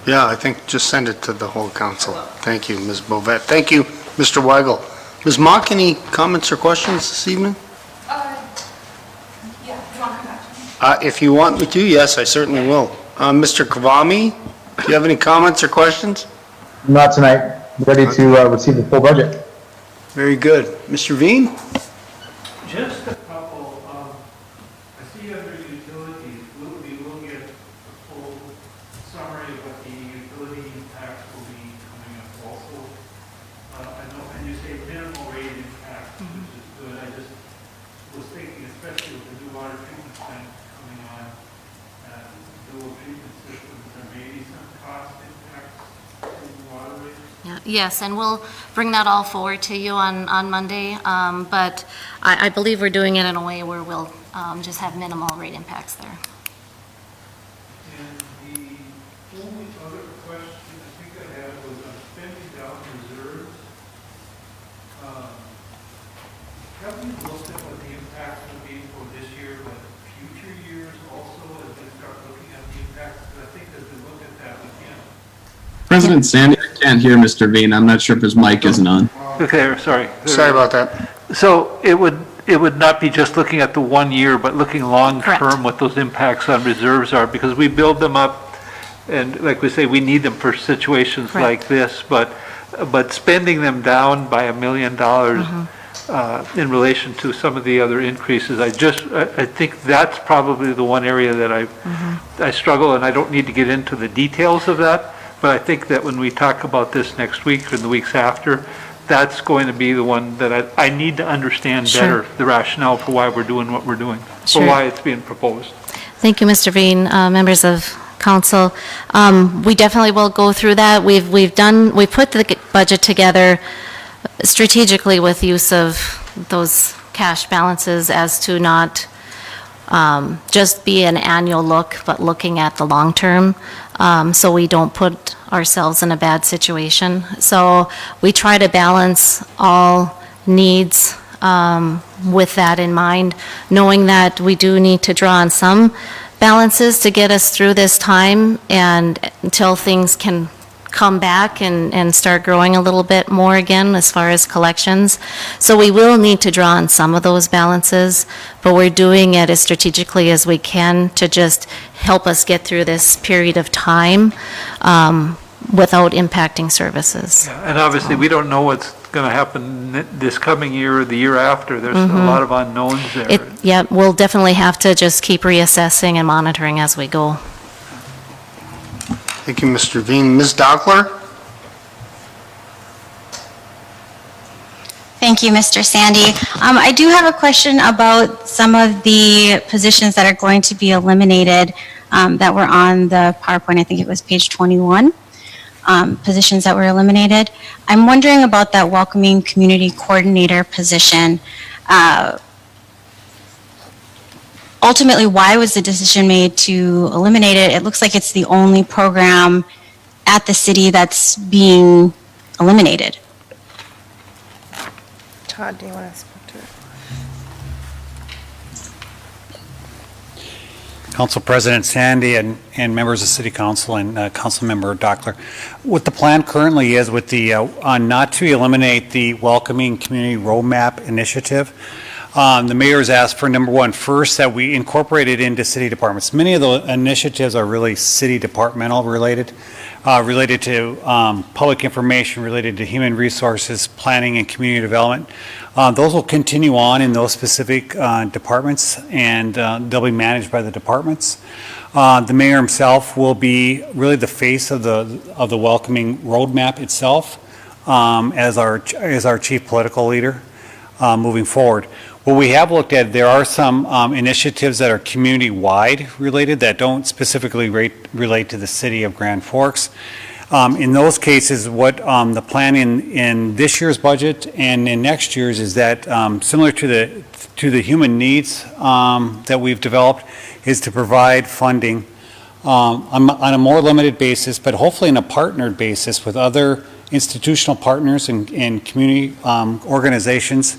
B: Yeah, I think just send it to the whole council. Thank you, Ms. Bovett. Thank you, Mr. Weigel. Ms. Mock, any comments or questions this evening? If you want me to, yes, I certainly will. Mr. Kavami, do you have any comments or questions?
N: Not tonight. Ready to receive the full budget.
B: Very good. Mr. Veen?
H: Just a couple, I see under utilities, we'll be looking at the full summary of what the utility impacts will be coming up also. I know, and you say minimal rate impact, which is good. I just was thinking, especially with the new water treatment plant coming on, dual treatment systems, there may be some cost impacts in the water rates.
C: Yes, and we'll bring that all forward to you on Monday, but I believe we're doing it in a way where we'll just have minimal rate impacts there.
H: And the only other question I think I had was on spending down reserves. Have we looked at what the impacts will be for this year, but future years also, as we start looking at the impacts? Because I think as we look at that, we can't.
K: President Sandy, I can't hear Mr. Veen. I'm not sure if his mic isn't on.
H: Okay, sorry.
B: Sorry about that.
H: So it would not be just looking at the 1 year, but looking long-term what those impacts on reserves are, because we build them up, and like we say, we need them for situations like this, but spending them down by $1 million in relation to some of the other increases, I think that's probably the one area that I struggle, and I don't need to get into the details of that, but I think that when we talk about this next week or the weeks after, that's going to be the one that I need to understand better, the rationale for why we're doing what we're doing, or why it's being proposed.
C: Thank you, Mr. Veen, members of council. We definitely will go through that. We've put the budget together strategically with use of those cash balances as to not just be an annual look, but looking at the long term, so we don't put ourselves in a bad situation. So we try to balance all needs with that in mind, knowing that we do need to draw on some balances to get us through this time and until things can come back and start growing a little bit more again as far as collections. So we will need to draw on some of those balances, but we're doing it as strategically as we can to just help us get through this period of time without impacting services.
H: And obviously, we don't know what's going to happen this coming year or the year after. There's a lot of unknowns there.
C: Yeah, we'll definitely have to just keep reassessing and monitoring as we go.
B: Thank you, Mr. Veen. Ms. Dockler?
I: Thank you, Mr. Sandy. I do have a question about some of the positions that are going to be eliminated that were on the PowerPoint. I think it was page 21. Positions that were eliminated. I'm wondering about that welcoming community coordinator position. Ultimately, why was the decision made to eliminate it? It looks like it's the only program at the city that's being eliminated.
M: Todd, do you want to speak to it?
E: Council President Sandy and members of City Council and Council Member Dockler. What the plan currently is with the, not to eliminate the Welcoming Community Roadmap Initiative, the mayor has asked for number one, first, that we incorporate it into city departments. Many of the initiatives are really city departmental related, related to public information, related to human resources, planning and community development. Those will continue on in those specific departments, and they'll be managed by the departments. The mayor himself will be really the face of the welcoming roadmap itself, as our chief political leader moving forward. What we have looked at, there are some initiatives that are community-wide related that don't specifically relate to the city of Grand Forks. In those cases, what the plan in this year's budget and in next year's is that similar to the human needs that we've developed, is to provide funding on a more limited basis, but hopefully in a partnered basis with other institutional partners and community organizations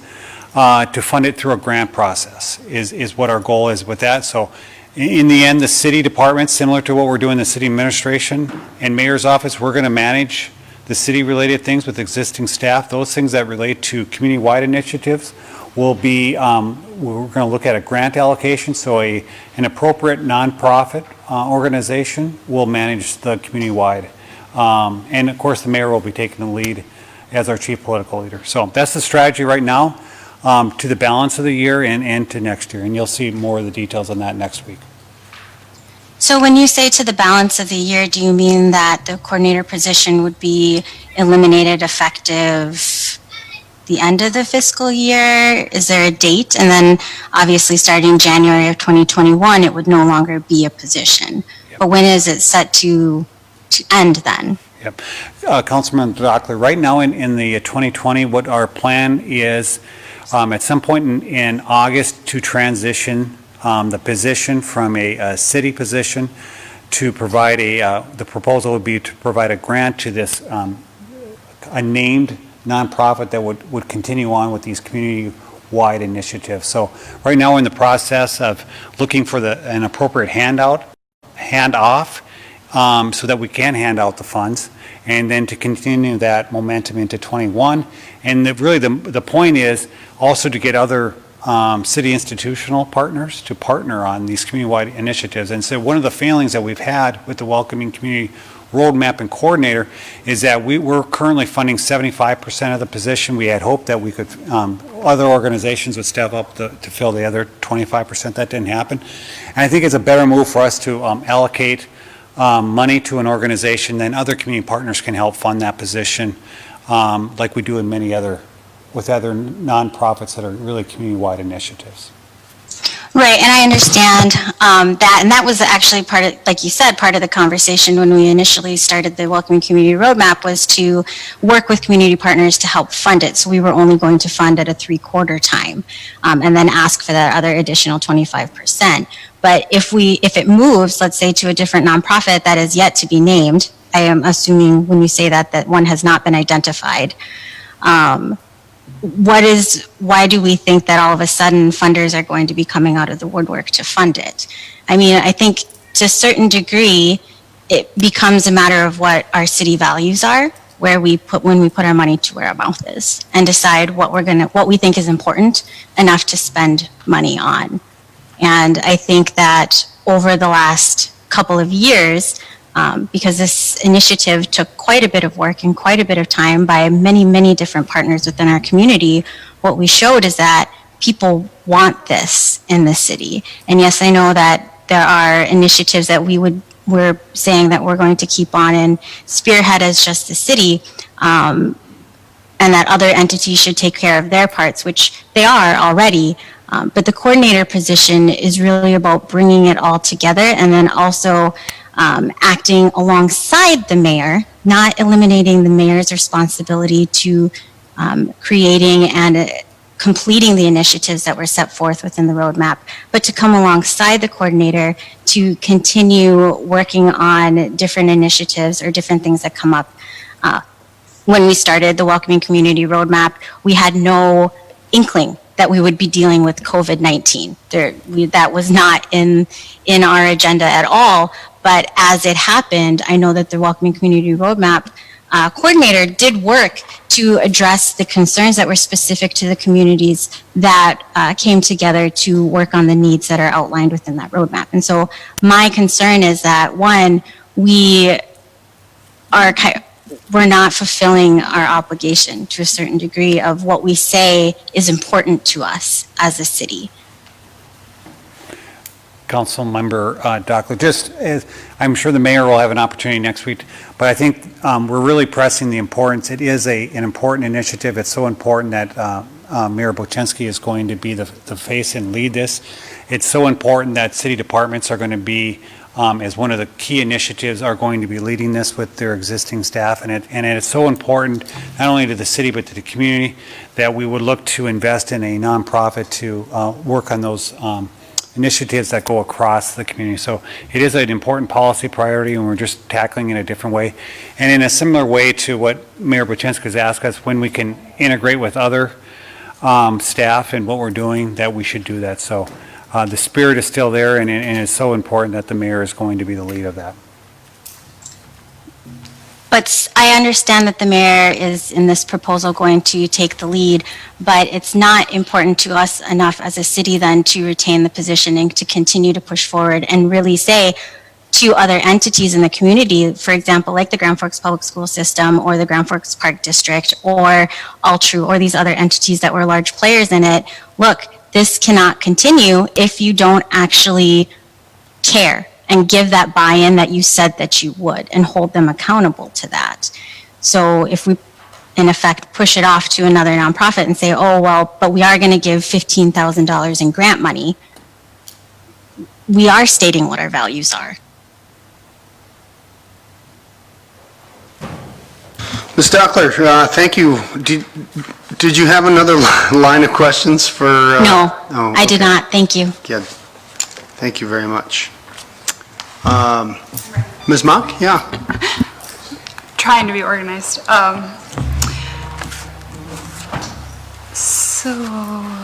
E: to fund it through a grant process is what our goal is with that. So in the end, the city department, similar to what we're doing in the city administration and mayor's office, we're going to manage the city-related things with existing staff. Those things that relate to community-wide initiatives will be, we're going to look at a grant allocation, so an appropriate nonprofit organization will manage the community-wide. And of course, the mayor will be taking the lead as our chief political leader. So that's the strategy right now to the balance of the year and to next year. And you'll see more of the details on that next week.
I: So when you say to the balance of the year, do you mean that the coordinator position would be eliminated effective the end of the fiscal year? Is there a date? And then obviously starting January of 2021, it would no longer be a position. Yep. But when is it set to end then?
E: Yep. Councilman Dockler, right now in the 2020, what our plan is at some point in August to transition the position from a city position to provide the proposal would be to provide a grant to this, a named nonprofit that would continue on with these community-wide initiatives. So right now we're in the process of looking for an appropriate handoff, so that we can hand out the funds, and then to continue that momentum into 21. And really the point is also to get other city institutional partners to partner on these community-wide initiatives. And so one of the failings that we've had with the Welcoming Community Roadmap and Coordinator is that we're currently funding 75% of the position. We had hoped that we could, other organizations would step up to fill the other 25%. That didn't happen. And I think it's a better move for us to allocate money to an organization, then other community partners can help fund that position, like we do in many other nonprofits that are really community-wide initiatives.
I: Right, and I understand that, and that was actually part of, like you said, part of the conversation when we initially started the Welcoming Community Roadmap was to work with community partners to help fund it. So we were only going to fund at a 3/4 time, and then ask for that other additional 25%. But if it moves, let's say, to a different nonprofit that is yet to be named, I am assuming when you say that one has not been identified, why do we think that all of a sudden funders are going to be coming out of the woodwork to fund it? I mean, I think to a certain degree, it becomes a matter of what our city values are, when we put our money to where our mouth is, and decide what we think is important enough to spend money on. And I think that over the last couple of years, because this initiative took quite a bit of work and quite a bit of time by many, many different partners within our community, what we showed is that people want this in the city. And yes, I know that there are initiatives that we're saying that we're going to keep on and spearhead as just the city, and that other entities should take care of their parts, which they are already. But the coordinator position is really about bringing it all together, and then also acting alongside the mayor, not eliminating the mayor's responsibility to creating and completing the initiatives that were set forth within the roadmap, but to come alongside the coordinator to continue working on different initiatives or different things that come up. When we started the Welcoming Community Roadmap, we had no inkling that we would be dealing with COVID-19. That was not in our agenda at all, but as it happened, I know that the Welcoming Community Roadmap coordinator did work to address the concerns that were specific to the communities that came together to work on the needs that are outlined within that roadmap. And so my concern is that, one, we're not fulfilling our obligation to a certain degree of what we say is important to us as a city.
L: Councilmember Dockler, just as, I'm sure the mayor will have an opportunity next week, but I think we're really pressing the importance. It is an important initiative. It's so important that Mayor Boczynski is going to be the face and lead this. It's so important that city departments are going to be, as one of the key initiatives, are going to be leading this with their existing staff. And it's so important, not only to the city, but to the community, that we would look to invest in a nonprofit to work on those initiatives that go across the community. So it is an important policy priority, and we're just tackling it in a different way. And in a similar way to what Mayor Boczynski has asked us, when we can integrate with other staff and what we're doing, that we should do that. So the spirit is still there, and it's so important that the mayor is going to be the lead of that.
I: But I understand that the mayor is in this proposal going to take the lead, but it's not important to us enough as a city then to retain the positioning to continue to push forward and really say to other entities in the community, for example, like the Grand Forks Public School System or the Grand Forks Park District or Altru or these other entities that were large players in it, look, this cannot continue if you don't actually care and give that buy-in that you said that you would, and hold them accountable to that. So if we, in effect, push it off to another nonprofit and say, oh, well, but we are going to give $15,000 in grant money, we are stating what our values are.
B: Ms. Dockler, thank you. Did you have another line of questions for?
I: No,
B: oh,
I: I did
B: okay.
I: not. Thank you.
B: Good. Thank you very much. Ms. Mock? Yeah.
O: Trying to be organized. So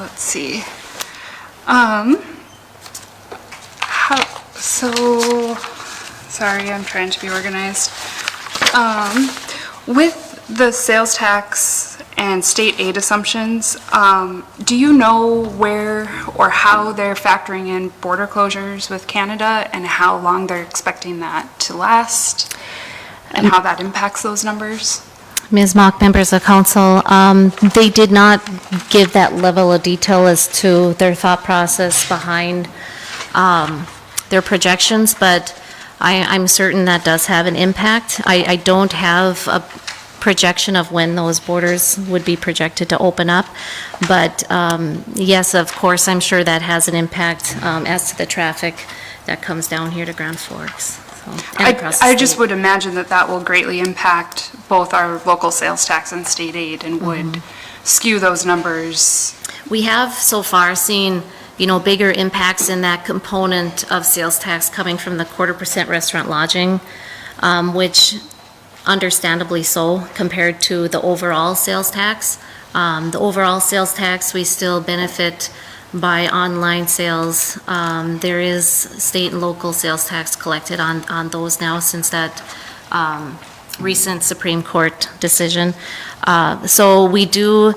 O: let's see. Sorry, I'm trying to be organized. With the sales tax and state aid assumptions, do you know where or how they're factoring in border closures with Canada and how long they're expecting that to last and how that impacts those numbers?
C: Ms. Mock, members of council, they did not give that level of detail as to their thought process behind their projections, but I'm certain that does have an impact. I don't have a projection of when those borders would be projected to open up, but yes, of course, I'm sure that has an impact as to the traffic that comes down here to Grand Forks. So, and across the
O: I
C: state.
O: just would imagine that that will greatly impact both our local sales tax and state aid and would skew those numbers.
C: We have so far seen, bigger impacts in that component of sales tax coming from the 0.25% restaurant lodging, which understandably so compared to the overall sales tax. The overall sales tax, we still benefit by online sales. There is state and local sales tax collected on those now since that recent Supreme Court decision. So we do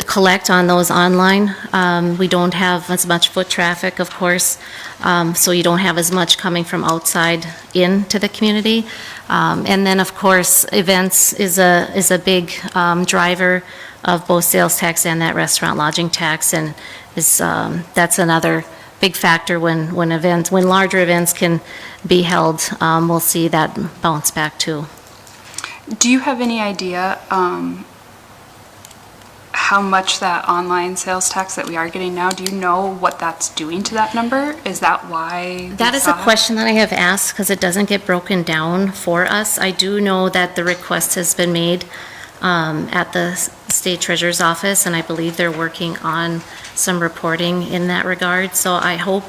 C: collect on those online. We don't have as much foot traffic, of course, so you don't have as much coming from outside into the community. And then, of course, events is a big driver of both sales tax and that restaurant lodging tax, and that's another big factor when larger events can be held. We'll see that bounce back too.
O: Do you have any idea how much that online sales tax that we are getting now, do you know what that's doing to that number? Is that why?
C: That is a question that I have asked because it doesn't get broken down for us. I do know that the request has been made at the state treasurer's office, and I believe they're working on some reporting in that regard. So I hope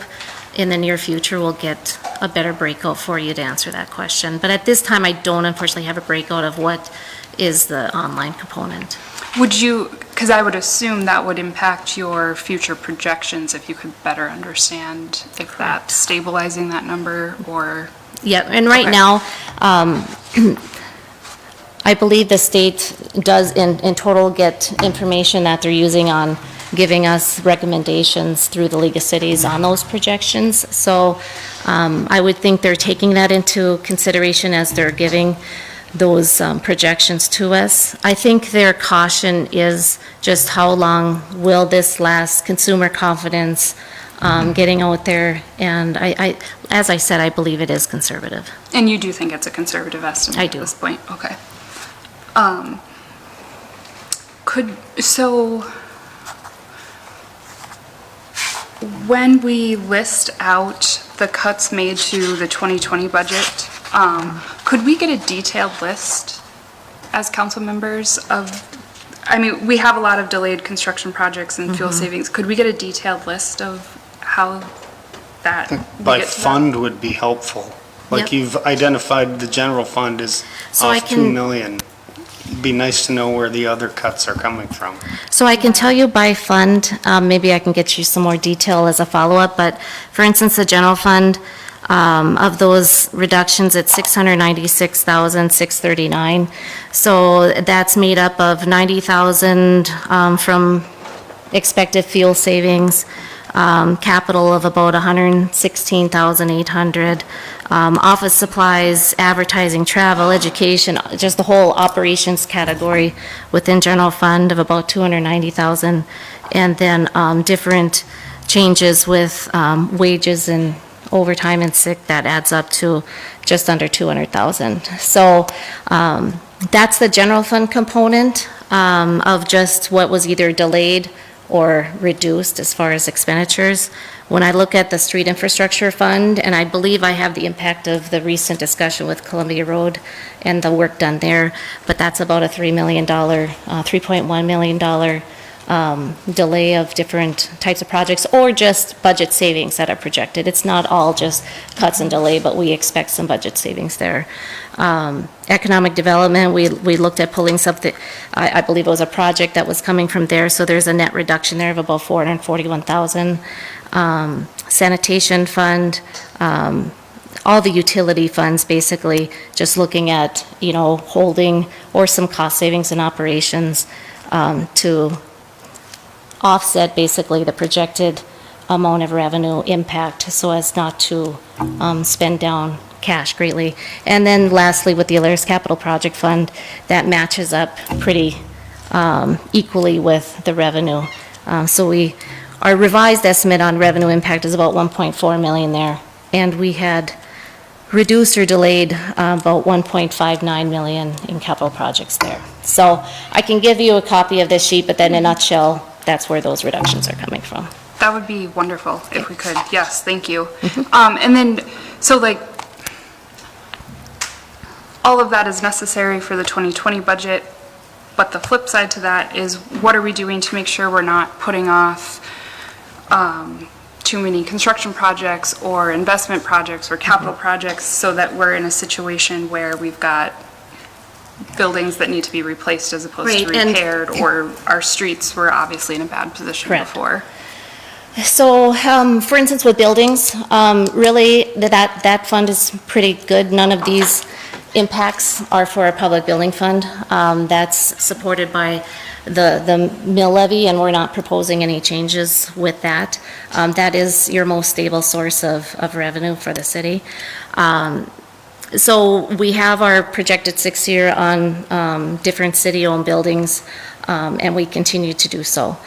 C: in the near future we'll get a better breakout for you to answer that question. But at this time, I don't unfortunately have a breakout of what is the online component.
O: Would you, because I would assume that would impact your future projections if you could better understand if that's stabilizing that number or?
C: Yeah, and right now, I believe the state does in total get information that they're using on giving us recommendations through the League of Cities on those projections. So I would think they're taking that into consideration as they're giving those projections to us. I think their caution is just how long will this last, consumer confidence getting out there, and I, as I said, I believe it is conservative.
O: And you do think it's a conservative estimate
C: I do.
O: At this point? Okay. So when we list out the cuts made to the 2020 budget, could we get a detailed list as council members of, I mean, we have a lot of delayed construction projects and fuel savings. Could we get a detailed list of how that?
B: By fund would be helpful. Like
C: Yep.
B: you've identified the general fund is
C: So I
B: off 2
C: can-
B: million. It'd be nice to know where the other cuts are coming from.
C: So I can tell you by fund, maybe I can get you some more detail as a follow-up, but for instance, the general fund, of those reductions, it's $696,639. So that's made up of $90,000 from expected fuel savings, capital of about $116,800, office supplies, advertising, travel, education, just the whole operations category within general fund of about $290,000, and then different changes with wages and overtime and sick, that adds up to just under $200,000. So that's the general fund component of just what was either delayed or reduced as far as expenditures. When I look at the street infrastructure fund, and I believe I have the impact of the recent discussion with Columbia Road and the work done there, but that's about a $3.1 million delay of different types of projects, or just budget savings that are projected. It's not all just cuts and delay, but we expect some budget savings there. Economic development, we looked at pulling something, I believe it was a project that was coming from there, so there's a net reduction there of about $441,000. Sanitation fund, all the utility funds, basically, just looking at, holding or some cost savings in operations to offset basically the projected amount of revenue impact so as not to spend down cash greatly. And then lastly, with the Alaris Capital Project Fund, that matches up pretty equally with the revenue. So our revised estimate on revenue impact is about 1.4 million there, and we had reduced or delayed about 1.59 million in capital projects there. So I can give you a copy of this sheet, but then in a nutshell, that's where those reductions are coming from.
O: That would be wonderful if we could. Yes, thank you. And then, so all of that is necessary for the 2020 budget, but the flip side to that is what are we doing to make sure we're not putting off too many construction projects or investment projects or capital projects so that we're in a situation where we've got buildings that need to be replaced as opposed to
C: Right, and-
O: repaired, or our streets were obviously in a bad position
C: Correct.
O: before.
C: So, for instance, with buildings, really, that fund is pretty good. None of these impacts are for a public building fund. That's supported by the mill levy, and we're not proposing any changes with that. That is your most stable source of revenue for the city. So we have our projected 6-year on different city-owned buildings, and we continue to do so.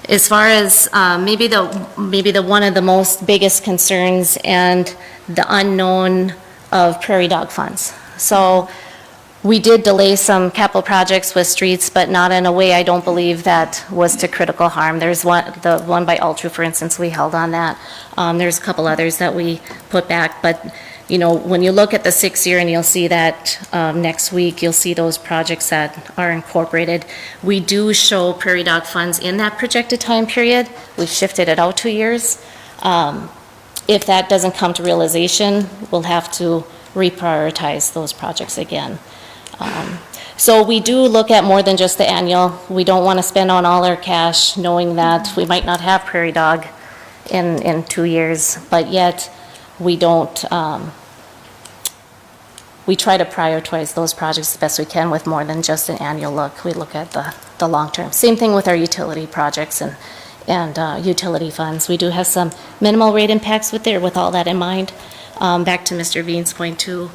C: As far as maybe the one of the most biggest concerns and the unknown of prairie dog funds. So we did delay some capital projects with streets, but not in a way I don't believe that was to critical harm. There's the one by Ultra, for instance, we held on that. There's a couple others that we put back, but you know, when you look at the 6-year, and you'll see that next week, you'll see those projects that are incorporated. We do show prairie dog funds in that projected time period. We've shifted it out 2 years. If that doesn't come to realization, we'll have to reprioritize those projects again. So we do look at more than just the annual. We don't want to spend on all our cash knowing that we might not have prairie dog in 2 years, but yet we don't, we try to prioritize those projects the best we can with more than just an annual look. We look at the long term. Same thing with our utility projects and utility funds. We do have some minimal rate impacts with all that in mind. Back to Mr. Veen's point too,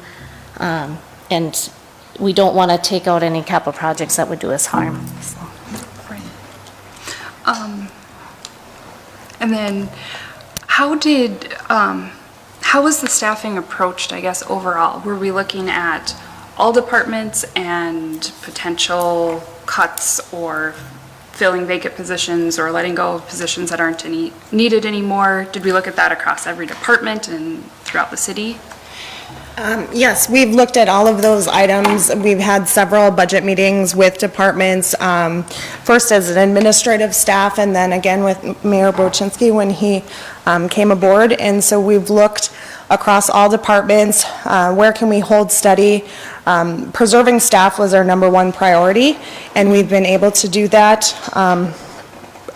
C: and we don't want to take out any capital projects that would do us harm. So.
O: And then how was the staffing approached, I guess, overall? Were we looking at all departments and potential cuts or filling vacant positions or letting go of positions that aren't needed anymore? Did we look at that across every department and throughout the city?
M: Yes, we've looked at all of those items. We've had several budget meetings with departments, first as an administrative staff and then again with Mayor Boczynski when he came aboard. And so we've looked across all departments, where can we hold steady. Preserving staff was our #1 priority, and we've been able to do that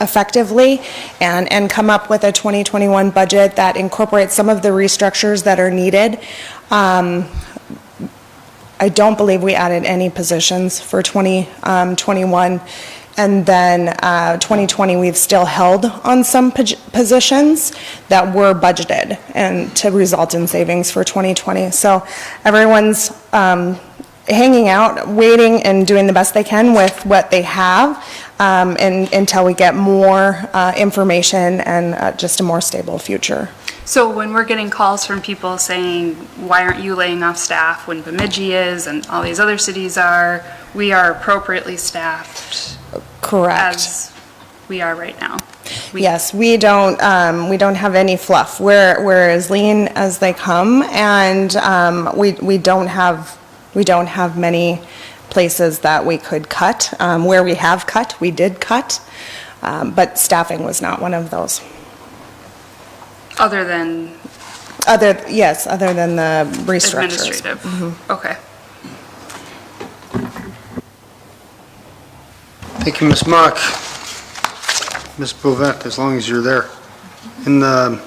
M: effectively and come up with a 2021 budget that incorporates some of the restructures that are needed. I don't believe we added any positions for 2021. And then 2020, we've still held on some positions that were budgeted and to result in savings for 2020. So everyone's hanging out, waiting and doing the best they can with what they have and until we get more information and just a more stable future.
O: So when we're getting calls from people saying, why aren't you laying off staff when Bemidji is and all these other cities are, we are appropriately staffed.
M: Correct.
O: As we are right now.
M: Yes, we don't have any fluff. We're as lean as they come, and we don't have many places that we could cut. Where we have cut, we did cut, but staffing was not one of those.
O: Other than
M: other than the restructures.
O: Administrative. Mm-hmm. Okay.
B: Thank you, Ms. Mock. Ms. Bovet, as long as you're there. In the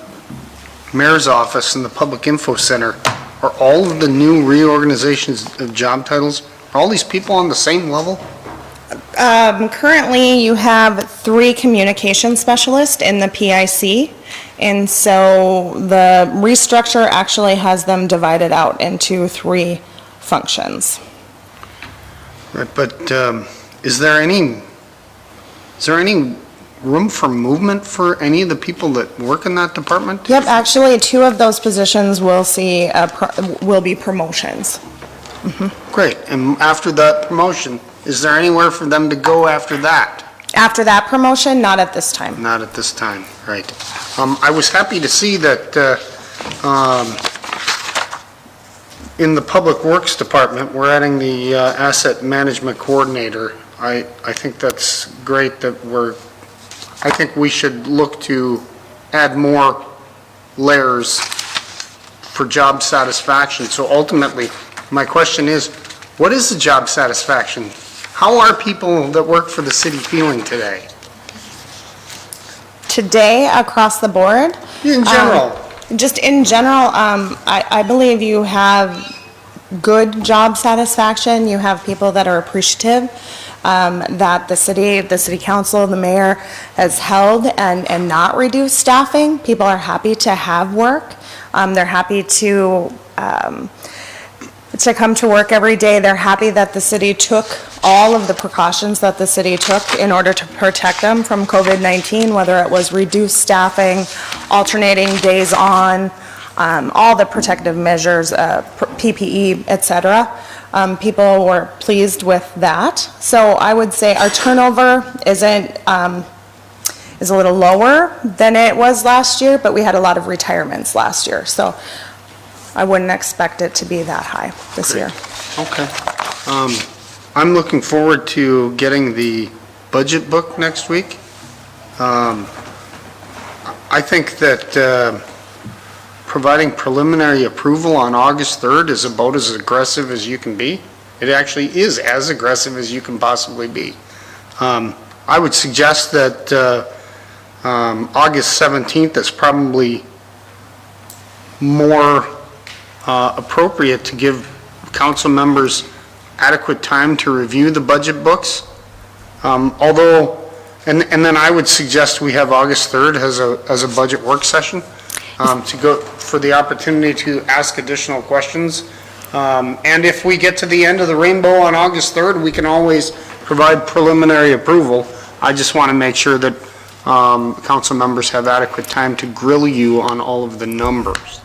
B: mayor's office and the public info center, are all of the new reorganizations of job titles, are all these people on the same level?
M: Currently, you have 3 communication specialists in the PIC, and so the restructure actually has them divided out into 3 functions.
B: Right, but is there any room for movement for any of the people that work in that department?
M: Yep, actually, 2 of those positions will see will be promotions. Mm-hmm.
B: Great, and after that promotion, is there anywhere for them to go after that?
M: After that promotion, not at this time.
B: Not at this time, right. I was happy to see that in the Public Works Department, we're adding the Asset Management Coordinator. I think that's great that I think we should look to add more layers for job satisfaction. So ultimately, my question is, what is the job satisfaction? How are people that work for the city feeling today?
M: today across the board.
B: In general.
M: Just in general, I believe you have good job satisfaction. You have people that are appreciative that the city council, the mayor has held and not reduced staffing. People are happy to have work. They're happy to come to work every day. They're happy that the city took all of the precautions that the city took in order to protect them from COVID-19, whether it was reduced staffing, alternating days on, all the protective measures, PPE, et cetera. People were pleased with that. So I would say our turnover is a little lower than it was last year, but we had a lot of retirements last year. So I wouldn't expect it to be that high this year.
B: Okay. I'm looking forward to getting the budget book next week. I think that providing preliminary approval on August 3rd is about as aggressive as you can be. It actually is as aggressive as you can possibly be. I would suggest that August 17th is probably more appropriate to give council members adequate time to review the budget books. Although, and then I would suggest we have August 3rd as a budget work session to go for the opportunity to ask additional questions. And if we get to the end of the rainbow on August 3rd, we can always provide preliminary approval. I just want to make sure that council members have adequate time to grill you on all of the numbers.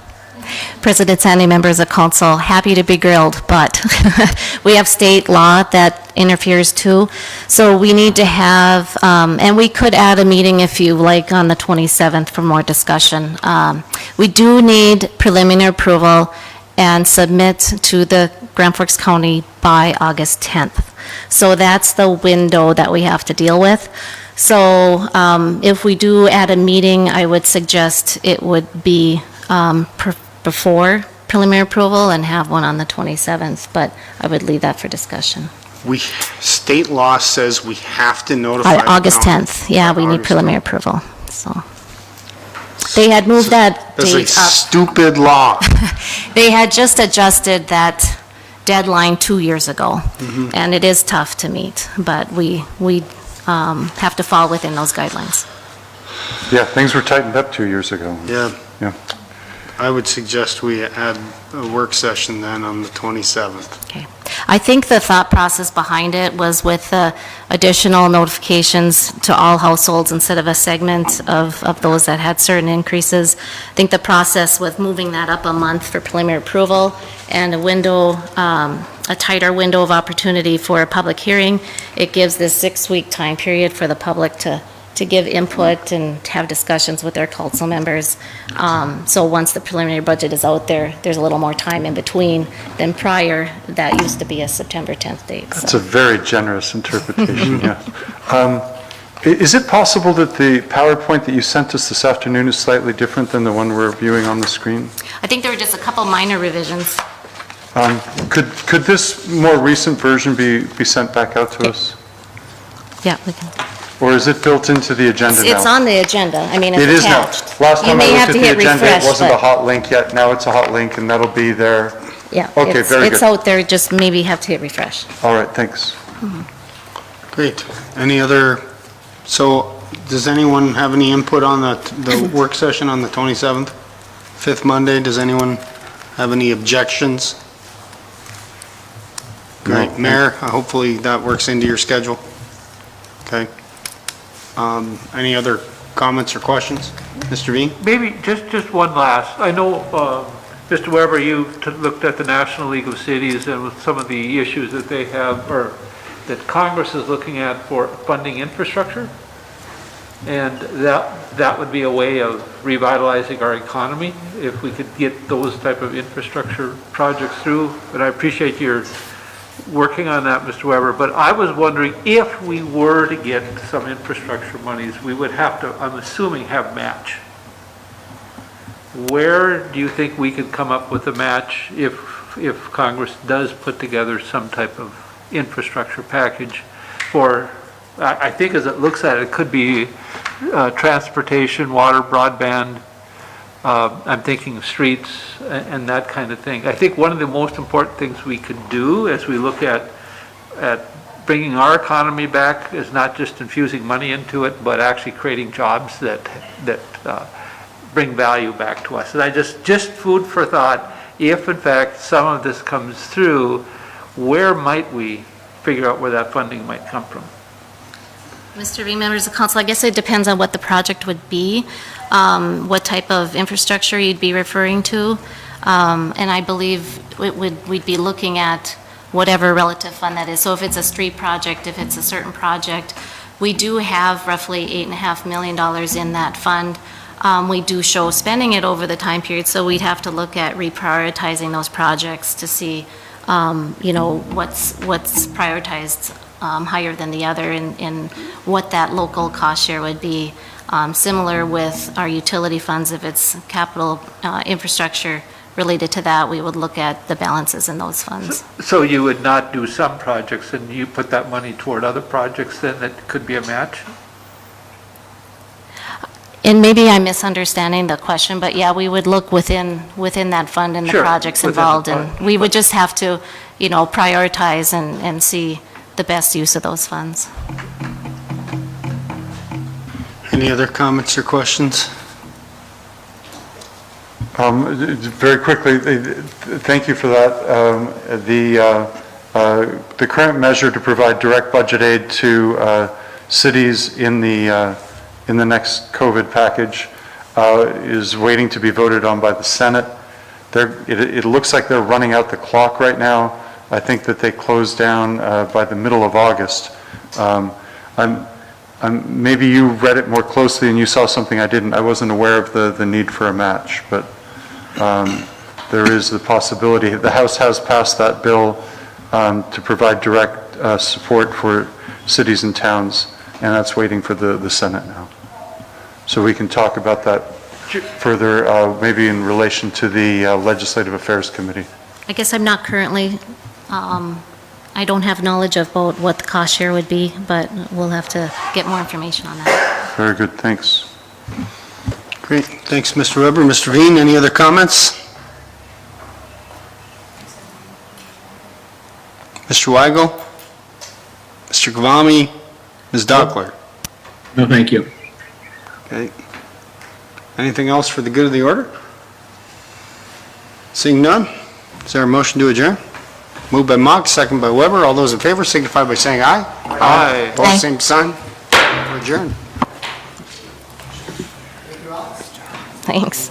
C: President Sandy, members of council, happy to be grilled, but we have state law that interferes too. So we need to have, and we could add a meeting if you like on the 27th for more discussion. We do need preliminary approval and submit to the Grand Forks County by August 10th. So that's the window that we have to deal with. So if we do add a meeting, I would suggest it would be before preliminary approval and have one on the 27th, but I would leave that for discussion.
B: State law says we have to notify.
C: August 10th, yeah, we need preliminary approval, so. They had moved that
B: That's a
C: date up.
B: stupid law.
C: They had just adjusted that deadline 2 years ago, and it is tough to meet, but we have to fall within those guidelines.
D: Yeah, things were tightened up 2 years ago.
B: Yeah.
D: Yeah.
B: I would suggest we add a work session then on the 27th.
C: Okay. I think the thought process behind it was with the additional notifications to all households instead of a segment of those that had certain increases. I think the process with moving that up a month for preliminary approval and a window, a tighter window of opportunity for a public hearing, it gives this 6-week time period for the public to give input and have discussions with their council members. So once the preliminary budget is out there, there's a little more time in between than prior. That used to be a September 10th date.
D: That's a very generous interpretation, yeah. Is it possible that the PowerPoint that you sent us this afternoon is slightly different than the one we're viewing on the screen?
C: I think there were just a couple minor revisions.
D: Could this more recent version be sent back out to us?
C: Yeah, we can.
D: Or is it built into the agenda now?
C: It's on the agenda. I mean, it's
D: It is now.
C: attached.
D: Last time I looked at the agenda, it wasn't a
C: but-
D: hot link yet. Now it's a hot link, and that'll be there.
C: Yeah.
D: Okay, very
C: It's
D: good.
C: out there, just maybe have to hit refresh.
D: All right, thanks.
B: Great. Any other, so does anyone have any input on the work session on the 27th? Fifth Monday, does anyone have any objections? Great. Mayor, hopefully that works into your schedule. Okay. Any other comments or questions? Mr. Bean?
H: Maybe just one last. I know, Mr. Weber, you looked at the National League of Cities and with some of the issues that they have, or that Congress is looking at for funding infrastructure. And that would be a way of revitalizing our economy if we could get those type of infrastructure projects through. And I appreciate your working on that, Mr. Weber, but I was wondering if we were to get some infrastructure monies, we would have to, I'm assuming, have match. Where do you think we could come up with a match if Congress does put together some type of infrastructure package for I think as it looks at it, it could be transportation, water, broadband, I'm thinking streets and that kind of thing. I think one of the most important things we could do as we look at bringing our economy back is not just infusing money into it, but actually creating jobs that bring value back to us. And I just food for thought, if in fact some of this comes through, where might we figure out where that funding might come from?
C: Mr. Reed, members of council, I guess it depends on what the project would be, what type of infrastructure you'd be referring to. And I believe we'd be looking at whatever relative fund that is. So if it's a street project, if it's a certain project, we do have roughly $8.5 million in that fund. We do show spending it over the time period, so we'd have to look at reprioritizing those projects to see, what's prioritized higher than the other and what that local cost share would be. Similar with our utility funds, if it's capital infrastructure related to that, we would look at the balances in those funds.
H: So you would not do some projects and you put that money toward other projects then that could be a match?
C: And maybe I'm misunderstanding the question, but yeah, we would look within that fund and the
H: Sure,
C: projects
H: within the
C: involved,
H: fund,
C: and we would just have to, prioritize and see the best use of those funds.
B: Any other comments or questions?
D: Very quickly, thank you for that. The current measure to provide direct budget aid to cities in the next COVID package is waiting to be voted on by the Senate. It looks like they're running out the clock right now. I think that they close down by the middle of August. Maybe you read it more closely and you saw something I didn't. I wasn't aware of the need for a match, but there is the possibility. The House has passed that bill to provide direct support for cities and towns, and that's waiting for the Senate now. So we can talk about that further, maybe in relation to the Legislative Affairs Committee.
C: I guess I'm not currently, I don't have knowledge of what the cost share would be, but we'll have to get more information on that.
D: Very good, thanks.
B: Great, thanks, Mr. Weber. Mr. Veen, any other comments? Mr. Weigel? Mr. Gavami? Ms. Dockler?
K: No, thank you.
B: Okay. Anything else for the good of the order? Seeing none, is there a motion to adjourn? Moved by Mock, second by Weber. All those in favor signify by saying aye.
H: Aye.
B: Both same sign. We're adjourned.
C: Thanks.